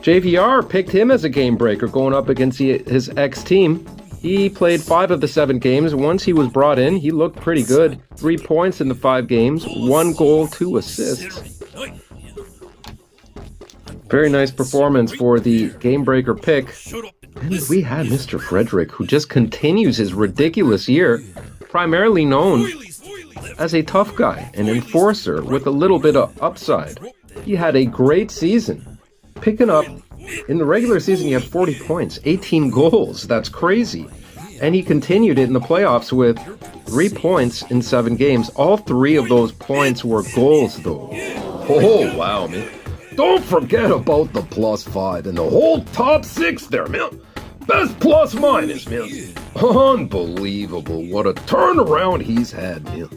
JVR picked him as a game breaker going up against his ex-team. He played 5 of the 7 games. Once he was brought in, he looked pretty good. 3 points in the 5 games, 1 goal, 2 assists. Very nice performance for the game breaker pick. And we had Mr. Frederick, who just continues his ridiculous year, primarily known as a tough guy, an enforcer with a little bit of upside. He had a great season, picking up, in the regular season he had 40 points, 18 goals, that's crazy. And he continued it in the playoffs with 3 points in 7 games. All 3 of those points were goals though. Oh, wow, man. Don't forget about the +5 and the whole top 6 there, man. Best plus minus, man. Unbelievable. What a turnaround he's had, man.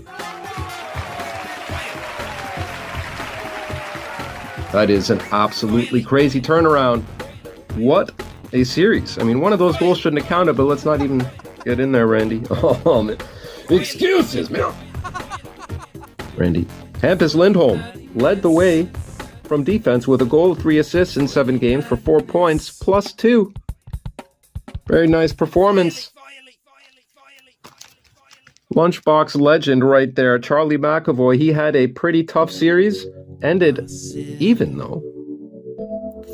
That is an absolutely crazy turnaround. What a series. I mean, one of those goals shouldn't have counted, but let's not even get in there, Randy. Oh, man. Excuses, man. Randy. Hampus Lindholm led the way from defense with a goal, 3 assists in 7 games for 4 points, +2. Very nice performance. Lunchbox legend right there, Charlie McAvoy. He had a pretty tough series. Ended even though.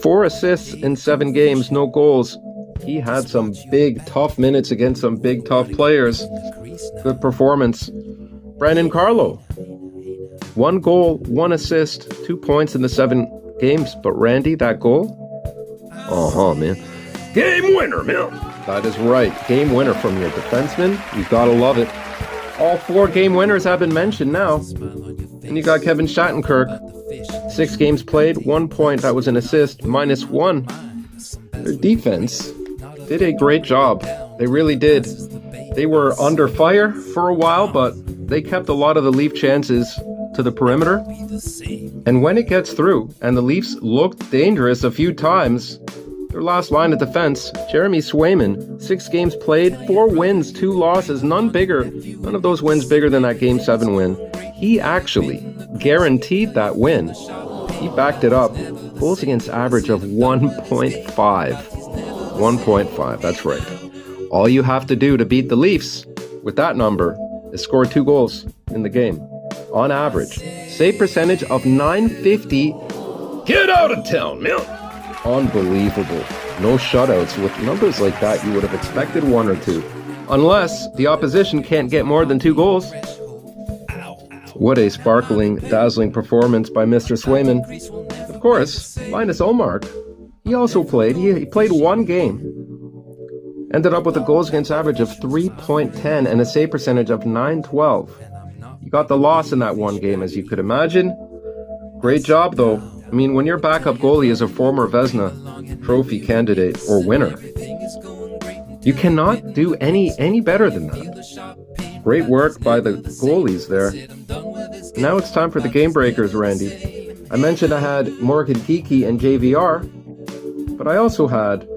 4 assists in 7 games, no goals. He had some big, tough minutes against some big, tough players. Good performance. Brandon Carlo. 1 goal, 1 assist, 2 points in the 7 games. But Randy, that goal? Man. Game winner, man. That is right. Game winner from your defenseman. You gotta love it. All 4 game winners have been mentioned now. And you got Kevin Shattenkirk. 6 games played, 1 point. That was an assist, -1. Their defense did a great job. They really did. They were under fire for a while, but they kept a lot of the Leaf chances to the perimeter. And when it gets through, and the Leafs looked dangerous a few times, their last line of defense, Jeremy Swayman, 6 games played, 4 wins, 2 losses, none of those wins bigger than that Game 7 win. He actually guaranteed that win. He backed it up. Goals against average of 1.5. 1.5, that's right. All you have to do to beat the Leafs with that number is score 2 goals in the game. On average. Save percentage of .950. Get out of town, man. Unbelievable. No shutouts. With numbers like that, you would have expected 1 or 2. Unless the opposition can't get more than 2 goals. What a sparkling, dazzling performance by Mr. Swayman. Of course, Linus Ullmark. He also played. He played 1 game. Ended up with a goals against average of 3.10 and a save percentage of .912. You got the loss in that 1 game, as you could imagine. Great job, though. I mean, when your backup goalie is a former Vezina Trophy candidate or winner, you cannot do any better than that. Great work by the goalies there. Now it's time for the game breakers, Randy. I mentioned I had Morgan Geeky and JVR, but I also had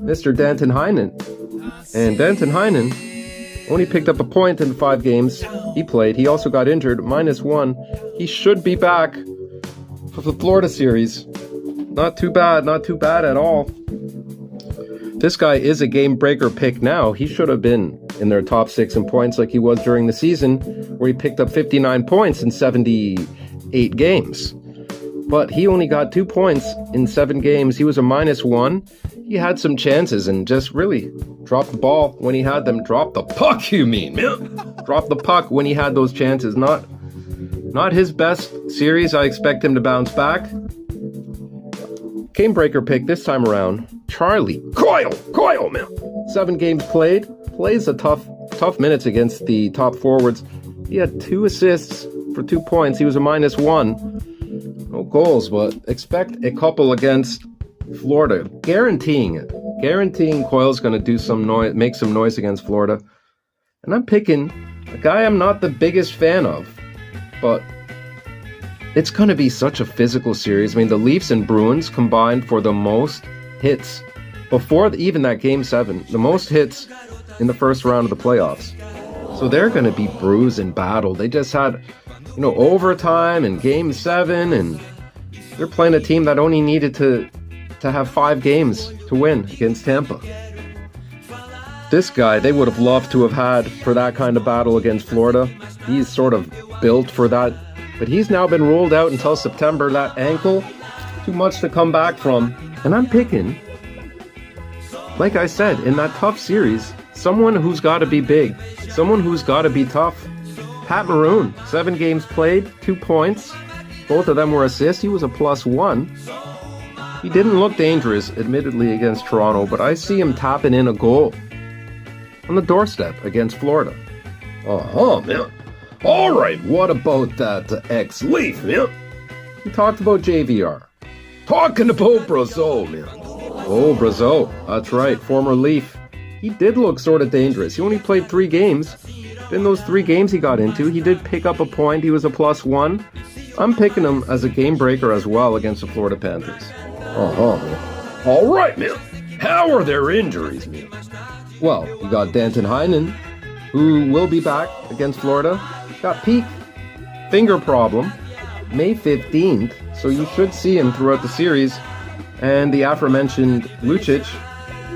Mr. Danton Heinen. And Danton Heinen only picked up a point in the 5 games he played. He also got injured, -1. He should be back for the Florida series. Not too bad at all. This guy is a game breaker pick now. He should have been in their top 6 in points like he was during the season, where he picked up 59 points in 78 games. But he only got 2 points in 7 games. He was a -1. He had some chances and just really dropped the ball when he had them. Drop the puck, you mean, man? Drop the puck when he had those chances. Not his best series. I expect him to bounce back. Game breaker pick this time around, Charlie Coyle, man. 7 games played. Plays a tough minutes against the top forwards. He had 2 assists for 2 points. He was a -1. No goals, but expect a couple against Florida. Guaranteeing it. Guaranteeing Coyle's going to do some noise, make some noise against Florida. And I'm picking a guy I'm not the biggest fan of, but it's going to be such a physical series. I mean, the Leafs and Bruins combined for the most hits before even that Game 7, the most hits in the first round of the playoffs. So they're going to be bruised and battled. They just had, overtime in Game 7, and they're playing a team that only needed to have 5 games to win against Tampa. This guy, they would have loved to have had for that kind of battle against Florida. He's sort of built for that, but he's now been ruled out until September. That ankle, too much to come back from. And I'm picking, like I said, in that tough series, someone who's got to be big, someone who's got to be tough. Pat Maroon, 7 games played, 2 points. Both of them were assists. He was a +1. He didn't look dangerous, admittedly, against Toronto, but I see him tapping in a goal on the doorstep against Florida. Man. All right, what about that ex-Leaf, man? We talked about JVR. Talking about Brazeau, man. Oh, Brazeau. That's right, former Leaf. He did look sort of dangerous. He only played 3 games. In those 3 games he got into, he did pick up a point. He was a +1. I'm picking him as a game breaker as well against the Florida Panthers. Man. All right, man. How are their injuries, man? Well, you got Danton Heinen, who will be back against Florida. Got peak finger problem, May 15th, so you should see him throughout the series. And the aforementioned Lucic,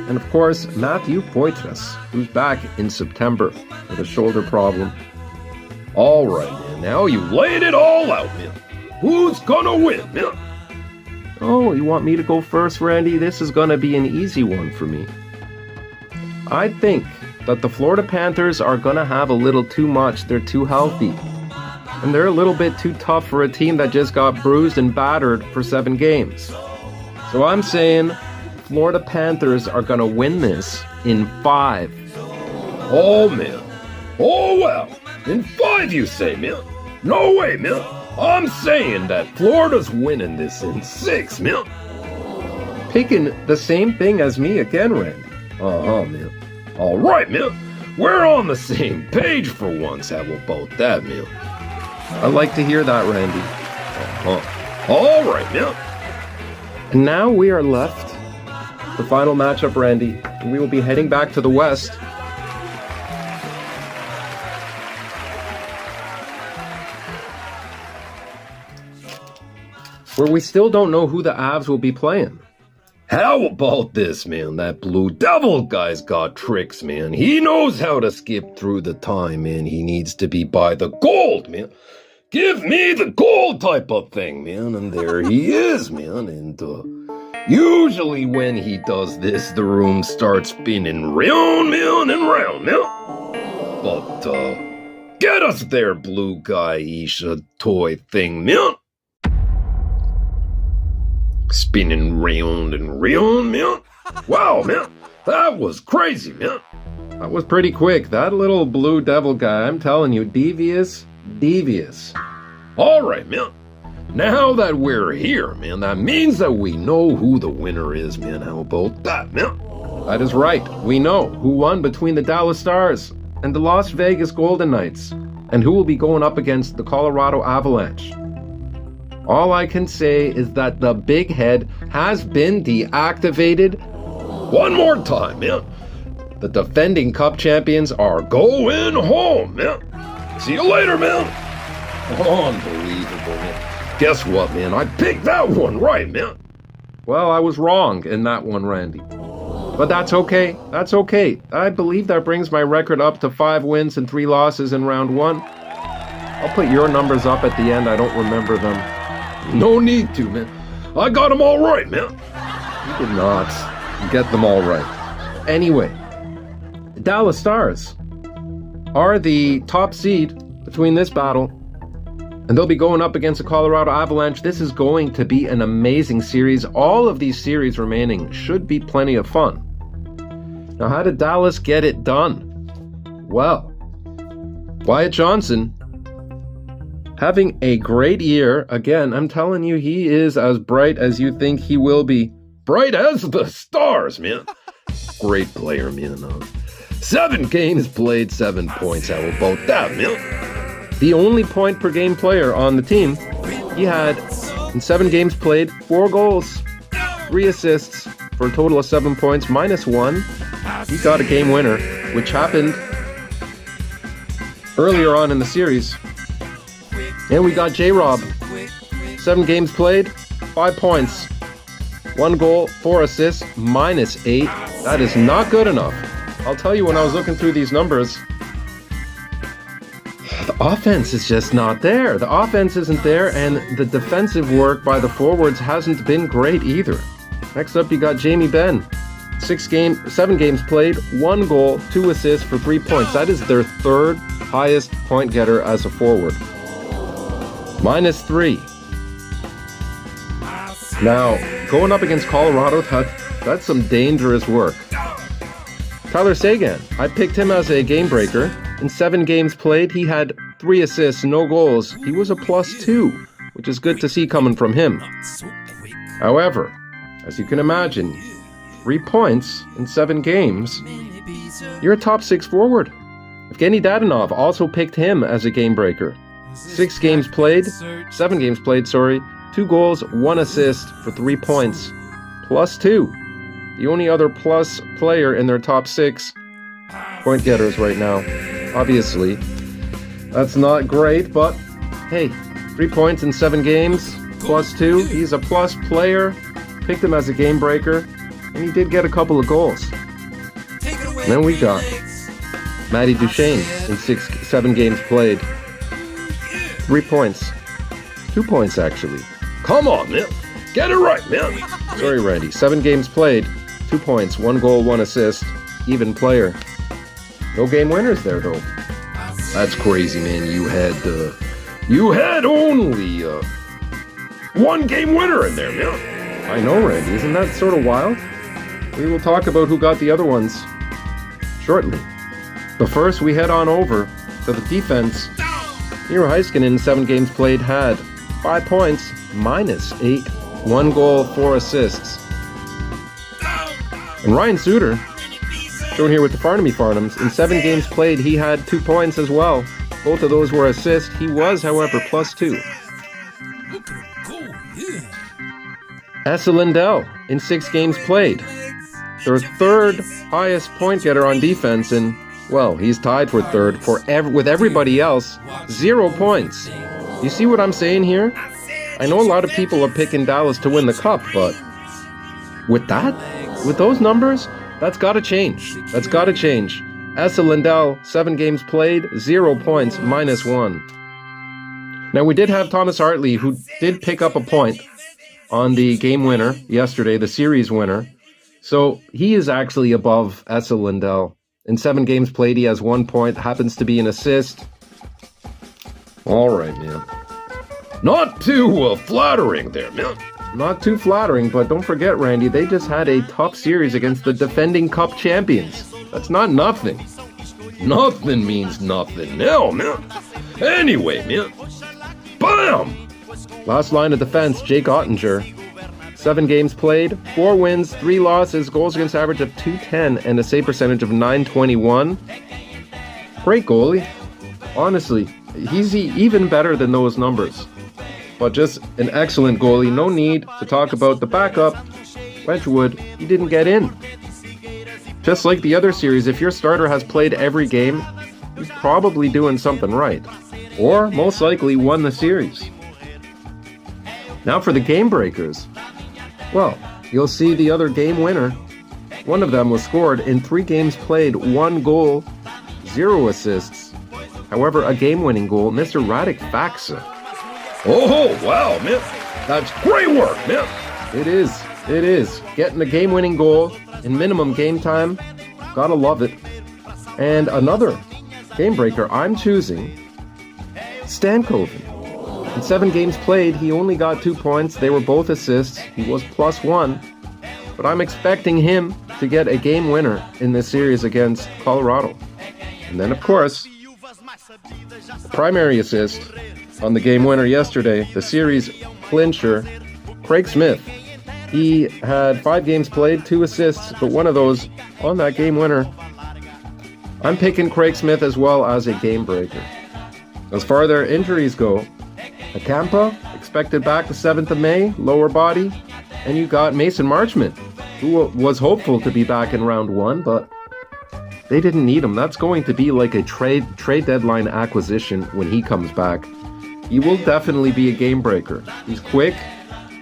and of course Matthew Poitras, who's back in September with a shoulder problem. All right, man. Now you laid it all out, man. Who's gonna win, man? Oh, you want me to go first, Randy? This is gonna be an easy one for me. I think that the Florida Panthers are gonna have a little too much. They're too healthy. And they're a little bit too tough for a team that just got bruised and battered for 7 games. So I'm saying Florida Panthers are gonna win this in 5. Oh, man. Oh, well. In 5, you say, man? No way, man. I'm saying that Florida's winning this in 6, man. Picking the same thing as me again, Randy. Man. All right, man. We're on the same page for once. How about that, man? I like to hear that, Randy. All right, man. And now we are left the final matchup, Randy. We will be heading back to the West. Where we still don't know who the Avs will be playing. How about this, man? That Blue Devil guy's got tricks, man. He knows how to skip through the time, man. He needs to be by the gold, man. Give me the gold type of thing, man. And there he is, man. And usually when he does this, the room starts spinning round, man, and round, man. But, get us there, blue guy, Isha toy thing, man. Spinning round and round, man. Wow, man. That was crazy, man. That was pretty quick. That little Blue Devil guy, I'm telling you, devious. All right, man. Now that we're here, man, that means that we know who the winner is, man. How about that, man? That is right. We know who won between the Dallas Stars and the Las Vegas Golden Knights. and who will be going up against the Colorado Avalanche. All I can say is that the big head has been deactivated. One more time, man. The defending Cup champions are Going home, man. See you later, man. unbelievable, man. Guess what, man? I picked that one right, man. Well, I was wrong in that one, Randy. But that's okay. That's okay. I believe that brings my record up to 5 wins and 3 losses in round 1. I'll put your numbers up at the end. I don't remember them. No need to, man. I got them all right, man. You did not get them all right. Anyway, the Dallas Stars are the top seed between this battle, and they'll be going up against the Colorado Avalanche. This is going to be an amazing series. All of these series remaining should be plenty of fun. Now, how did Dallas get it done? Well, Wyatt Johnson having a great year. Again, I'm telling you, he is as bright as you think he will be. Bright as the stars, man. Great player, man. 7 games played, 7 points. How about that, man? The only point per game player on the team. He had, in 7 games played, 4 goals, 3 assists, for a total of 7 points, -1. He got a game winner, which happened earlier on in the series. And we got J-Rob. 7 games played, 5 points, 1 goal, 4 assists, -8. That is not good enough. I'll tell you, when I was looking through these numbers, the offense is just not there. The offense isn't there, and the defensive work by the forwards hasn't been great either. Next up, you got Jamie Benn. 7 games played, 1 goal, 2 assists for 3 points. That is their 3rd highest point getter as a forward. -3. Now, going up against Colorado, that's some dangerous work. Tyler Seguin, I picked him as a game breaker. In 7 games played, he had 3 assists, no goals. He was a +2, which is good to see coming from him. However, as you can imagine, 3 points in 7 games, you're a top 6 forward. Evgeny Dadonov also picked him as a game breaker. 7 games played, 2 goals, 1 assist for 3 points, +2. The only other plus player in their top 6 point getters right now. Obviously, that's not great, but hey, 3 points in 7 games, +2. He's a plus player. Picked him as a game breaker, and he did get a couple of goals. And then we got Matty Duchene in 7 games played. 3 points. 2 points, actually. Come on, man. Get it right, man. Sorry, Randy. 7 games played, 2 points, 1 goal, 1 assist. Even player. No game winners there, though. That's crazy, man. You had only 1 game winner in there, man. I know, Randy. Isn't that sort of wild? We will talk about who got the other ones shortly. But first, we head on over to the defense. Miro Heiskanen in 7 games played had 5 points, -8, 1 goal, 4 assists. And Ryan Suter, shown here with the Farnamy Farnhams, in 7 games played, he had 2 points as well. Both of those were assists. He was, however, +2. Esa Lindell in 6 games played, their 3rd highest point getter on defense, and well, he's tied for 3rd with everybody else, 0 points. You see what I'm saying here? I know a lot of people are picking Dallas to win the Cup, but with those numbers, that's got to change. That's got to change. Esa Lindell, 7 games played, 0 points, -1. Now, we did have Thomas Hartley, who did pick up a point on the game winner yesterday, the series winner. So he is actually above Esa Lindell. In 7 games played, he has 1 point, happens to be an assist. All right, man. Not too flattering there, man. Not too flattering, but don't forget, Randy, they just had a tough series against the defending Cup champions. That's not nothing. Nothing means nothing now, man. Anyway, man. Bam! Last line of defense, Jake Ottinger. 7 games played, 4 wins, 3 losses, goals against average of .210, and a save percentage of .921. Great goalie. Honestly, he's even better than those numbers. But just an excellent goalie. No need to talk about the backup. Wedgwood, he didn't get in. Just like the other series, if your starter has played every game, he's probably doing something right. Or most likely won the series. Now for the game breakers. Well, you'll see the other game winner. One of them was scored in 3 games played, 1 goal, 0 assists. However, a game-winning goal, Mr. Radek Faksa. Oh, wow, man. That's great work, man. It is. Getting the game-winning goal in minimum game time. Gotta love it. And another game breaker, I'm choosing Stankoven. In 7 games played, he only got 2 points. They were both assists. He was +1. But I'm expecting him to get a game winner in this series against Colorado. And then, of course, the primary assist on the game winner yesterday, the series clincher, Craig Smith. He had 5 games played, 2 assists, but one of those on that game winner. I'm picking Craig Smith as well as a game breaker. As far as their injuries go, Acampa, expected back the 7th of May, lower body, and you got Mason Marchment, who was hopeful to be back in round 1, but they didn't need him. That's going to be like a trade deadline acquisition when he comes back. He will definitely be a game breaker. He's quick,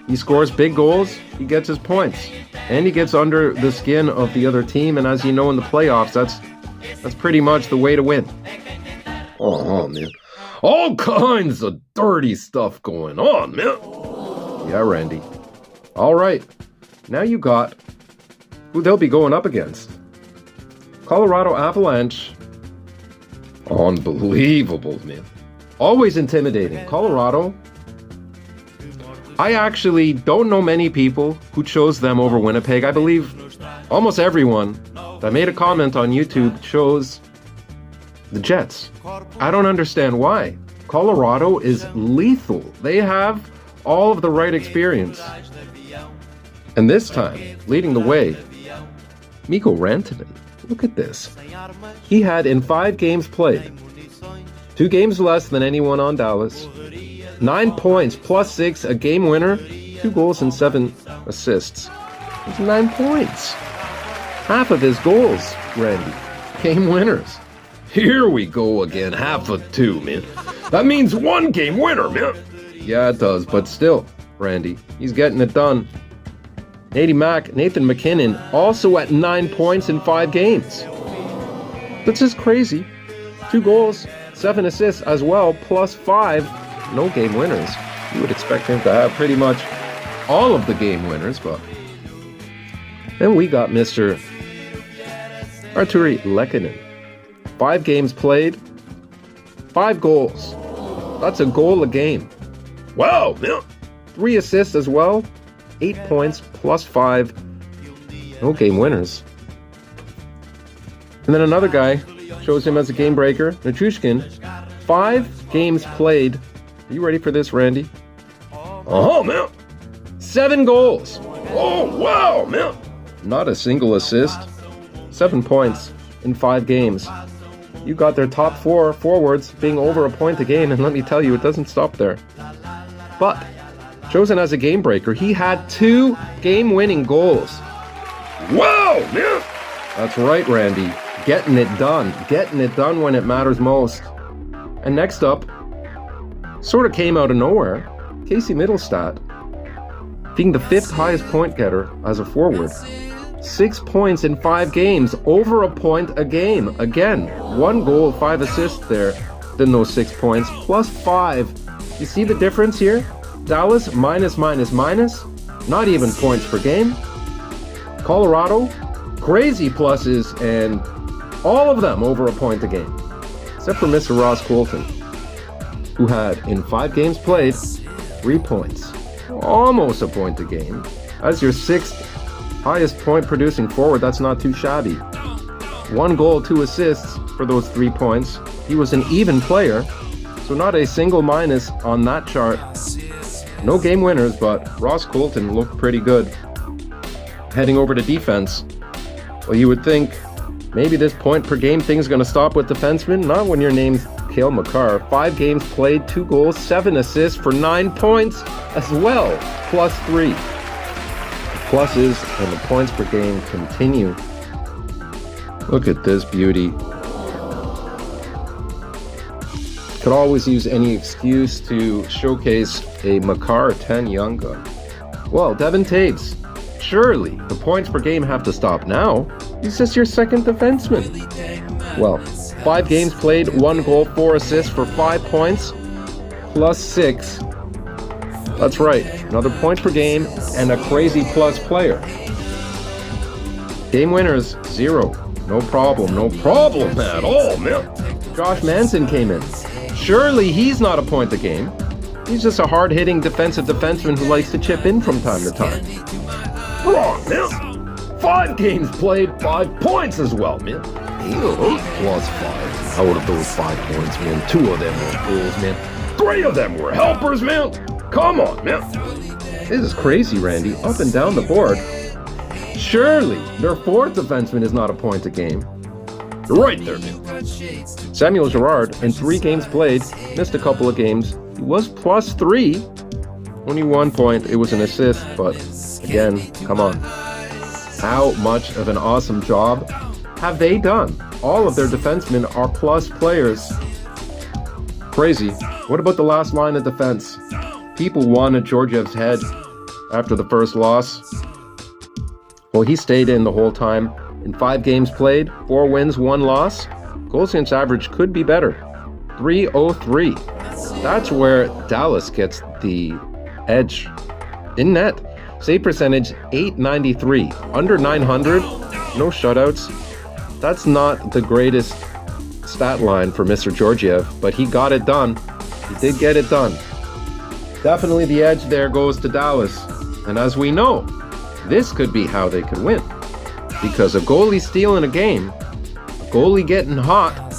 he scores big goals, he gets his points, and he gets under the skin of the other team, and as you know in the playoffs, that's pretty much the way to win. Oh, man. All kinds of dirty stuff going on, man. Yeah, Randy. All right. Now you got who they'll be going up against. Colorado Avalanche. Unbelievable, man. Always intimidating. Colorado. I actually don't know many people who chose them over Winnipeg. I believe almost everyone that made a comment on YouTube chose the Jets. I don't understand why. Colorado is lethal. They have all of the right experience. And this time, leading the way, Mikko Rantanen. Look at this. He had in 5 games played, 2 games less than anyone on Dallas, 9 points, +6, a game winner, 2 goals and 7 assists. That's 9 points. Half of his goals, Randy, game winners. Here we go again, half of 2, man. That means 1 game winner, man. Yeah, it does, but still, Randy, he's getting it done. Nathan McKinnon, also at 9 points in 5 games. That's just crazy. 2 goals, 7 assists as well, +5. No game winners. You would expect him to have pretty much all of the game winners, but then we got Mr. Arturi Lehkonen. 5 games played, 5 goals. That's a goal a game. Wow, man. 3 assists as well, 8 points, +5. No game winners. And then another guy shows him as a game breaker, Nichushkin. 5 games played. Are you ready for this, Randy? Oh, man. 7 goals. Oh, wow, man. Not a single assist. 7 points in 5 games. You got their top 4 forwards being over a point a game, and let me tell you, it doesn't stop there. But, chosen as a game breaker, he had 2 game-winning goals. Wow, man! That's right, Randy. Getting it done. Getting it done when it matters most. And next up, sort of came out of nowhere, Casey Middlestat, being the 5th highest point getter as a forward. 6 points in 5 games, over a point a game. Again, 1 goal, 5 assists there, than those 6 points, +5. You see the difference here? Dallas, minus, not even points per game. Colorado, crazy pluses, and all of them over a point a game. Except for Mr. Ross Colton, who had, in 5 games played, 3 points. Almost a point a game. As your 6th highest point producing forward, that's not too shabby. 1 goal, 2 assists for those 3 points. He was an even player, so not a single minus on that chart. No game winners, but Ross Colton looked pretty good. Heading over to defense, well, you would think maybe this point per game thing's going to stop with defensemen. Not when your name's Cale Makar. 5 games played, 2 goals, 7 assists for 9 points as well. +3. The pluses and the points per game continue. Look at this beauty. Could always use any excuse to showcase a Makar 10 young gun. Well, Devin Taves. Surely the points per game have to stop now. He's just your second defenseman. Well, 5 games played, 1 goal, 4 assists for 5 points, +6. That's right, another points per game and a crazy plus player. Game winners, 0. No problem at all, man. Josh Manson came in. Surely he's not a point a game. He's just a hard-hitting defensive defenseman who likes to chip in from time to time. Wrong, man. 5 games played, 5 points as well, man. +5. Out of those 5 points, man, 2 of them were goals, man. 3 of them were helpers, man. Come on, man. This is crazy, Randy. Up and down the board. Surely their 4th defenseman is not a point a game. You're right there, man. Samuel Girard, in 3 games played, missed a couple of games. He was +3. Only 1 point. It was an assist, but again, come on. How much of an awesome job have they done? All of their defensemen are plus players. Crazy. What about the last line of defense? People wanted Georgiev's head after the first loss. Well, he stayed in the whole time. In 5 games played, 4 wins, 1 loss. Goals against average could be better. .303. That's where Dallas gets the edge. In net, save percentage, .893. Under 900, no shutouts. That's not the greatest stat line for Mr. Georgiev, but he got it done. He did get it done. Definitely the edge there goes to Dallas. And as we know, this could be how they could win. Because a goalie stealing a game, a goalie getting hot,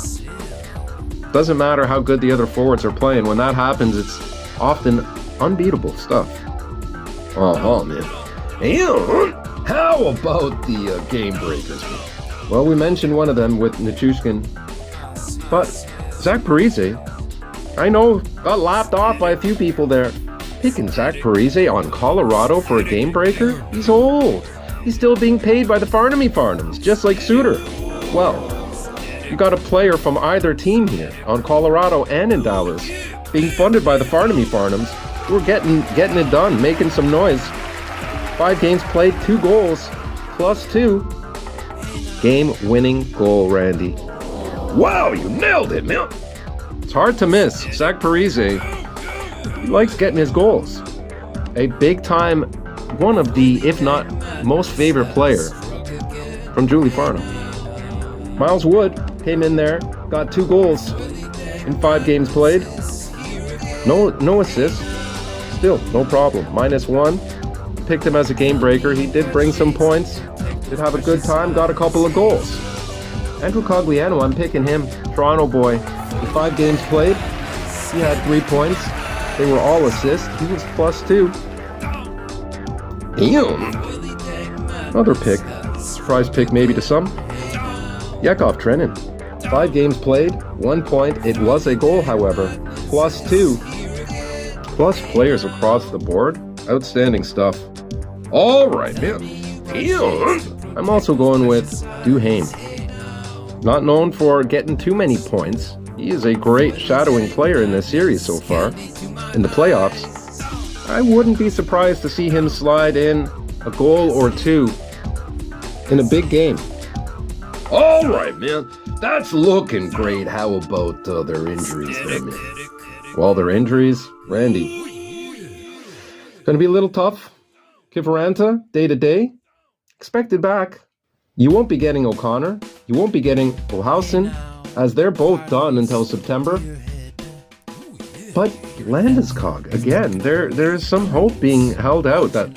doesn't matter how good the other forwards are playing. When that happens, it's often unbeatable stuff. Man. And how about the game breakers? Well, we mentioned one of them with Nichushkin. But Zach Parise, I know, got laughed off by a few people there. Picking Zach Parise on Colorado for a game breaker? He's old. He's still being paid by the Farnhams, just like Suter. Well, you got a player from either team here, on Colorado and in Dallas, being funded by the Farnhams. We're getting it done, making some noise. 5 games played, 2 goals, +2. Game-winning goal, Randy. Wow, you nailed it, man. It's hard to miss. Zach Parise, he likes getting his goals. A big-time, one of the, if not most favorite player from Julie Farnham. Miles Wood came in there, got 2 goals in 5 games played. No assists. Still, no problem. -1. Picked him as a game breaker. He did bring some points. Did have a good time. Got a couple of goals. Andrew Cogliano, I'm picking him. Toronto boy. In 5 games played, he had 3 points. They were all assists. He was +2. Another pick. Surprise pick maybe to some. Yakov Trenin. 5 games played, 1 point. It was a goal, however. +2. Plus players across the board. Outstanding stuff. All right, man. I'm also going with Duhaime. Not known for getting too many points. He is a great shadowing player in this series so far. In the playoffs, I wouldn't be surprised to see him slide in a goal or 2 in a big game. All right, man. That's looking great. How about their injuries there, man? Well, their injuries, Randy. Going to be a little tough. Kiviranta, day-to-day. Expected back. You won't be getting O'Connor. You won't be getting Olhausen, as they're both done until September. But Landeskog, again, there is some hope being held out that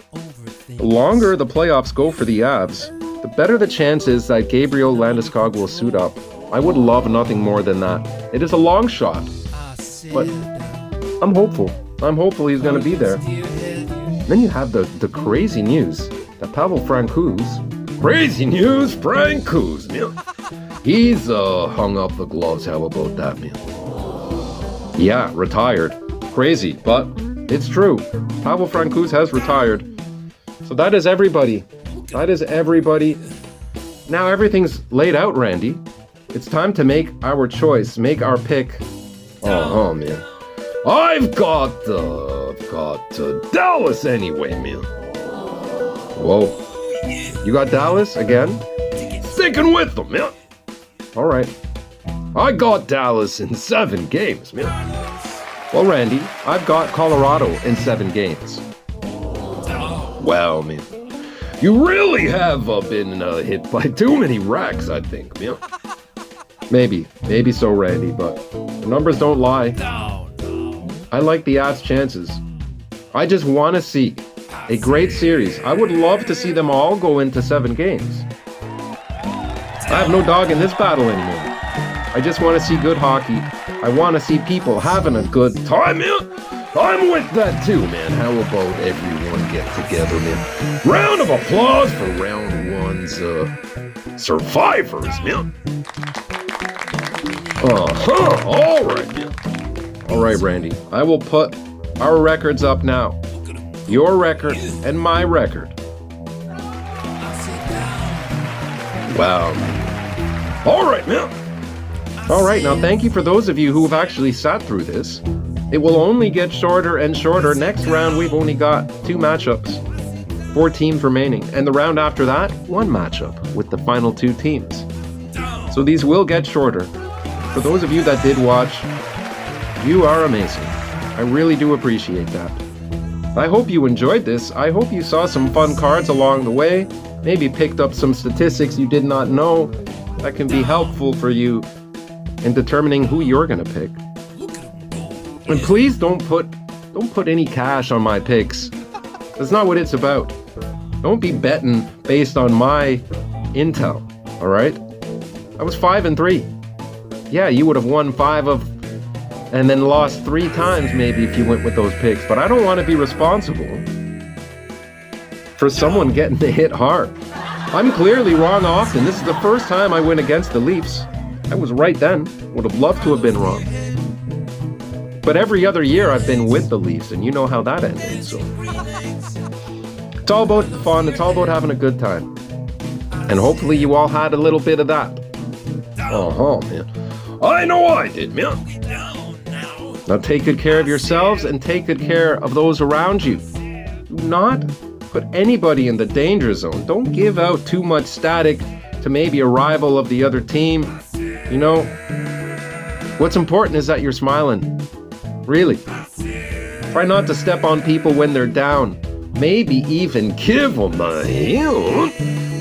the longer the playoffs go for the Avs, the better the chance is that Gabriel Landeskog will suit up. I would love nothing more than that. It is a long shot, but I'm hopeful. I'm hopeful he's going to be there. Then you have the crazy news that Pavel Francouz. Crazy news, Francouz, man. He's hung up the gloves. How about that, man? Yeah, retired. Crazy, but it's true. Pavel Francouz has retired. So that is everybody. That is everybody. Now everything's laid out, Randy. It's time to make our choice, make our pick. Oh man. I've got Dallas anyway, man. Whoa. You got Dallas again? Sticking with them, man. All right. I got Dallas in 7 games, man. Well, Randy, I've got Colorado in 7 games. Wow, man. You really have been hit by too many racks, I think, man. Maybe so, Randy, but the numbers don't lie. I like the Avs' chances. I just want to see a great series. I would love to see them all go into 7 games. I have no dog in this battle anymore. I just want to see good hockey. I want to see people having a good time, man. I'm with that too, man. How about everyone get together, man? Round of applause for round 1's survivors, man. All right, man. All right, Randy. I will put our records up now. Your record and my record. Wow. All right, man. All right, now thank you for those of you who have actually sat through this. It will only get shorter and shorter. Next round, we've only got 2 matchups, 4 teams remaining. And the round after that, 1 matchup with the final 2 teams. So these will get shorter. For those of you that did watch, you are amazing. I really do appreciate that. I hope you enjoyed this. I hope you saw some fun cards along the way. Maybe picked up some statistics you did not know that can be helpful for you in determining who you're going to pick. And please don't put any cash on my picks. That's not what it's about. Don't be betting based on my intel, all right? I was 5-3. Yeah, you would have won 5 of and then lost 3 times maybe if you went with those picks, but I don't want to be responsible for someone getting hit hard. I'm clearly wrong often. This is the first time I went against the Leafs. I was right then. Would have loved to have been wrong. But every other year I've been with the Leafs, and you know how that ended, so. It's all about fun. It's all about having a good time. And hopefully you all had a little bit of that. Man. I know I did, man. Now take good care of yourselves and take good care of those around you. Do not put anybody in the danger zone. Don't give out too much static to maybe a rival of the other team. You know, what's important is that you're smiling. Really. Try not to step on people when they're down. Maybe even give them a hand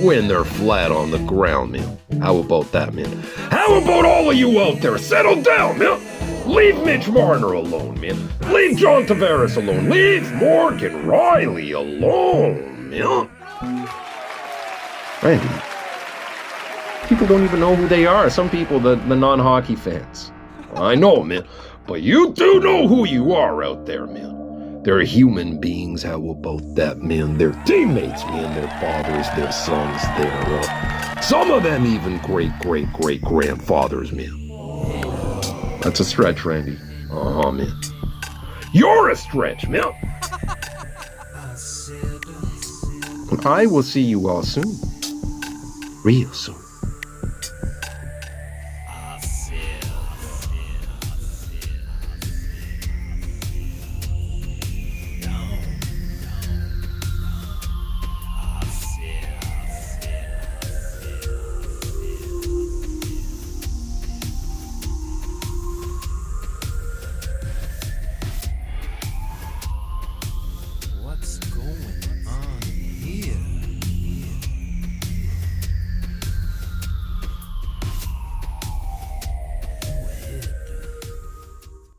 when they're flat on the ground, man. How about that, man? How about all of you out there? Settle down, man. Leave Mitch Marner alone, man. Leave John Tavares alone. Leave Morgan Riley alone, man. Randy, people don't even know who they are. Some people, the non-hockey fans. I know, man. But you do know who you are out there, man. They're human beings. How about that, man? They're teammates, man. Their fathers, their sons, their some of them even great-great-great-grandfathers, man. That's a stretch, Randy. Man. You're a stretch, man. I will see you all soon. Real soon.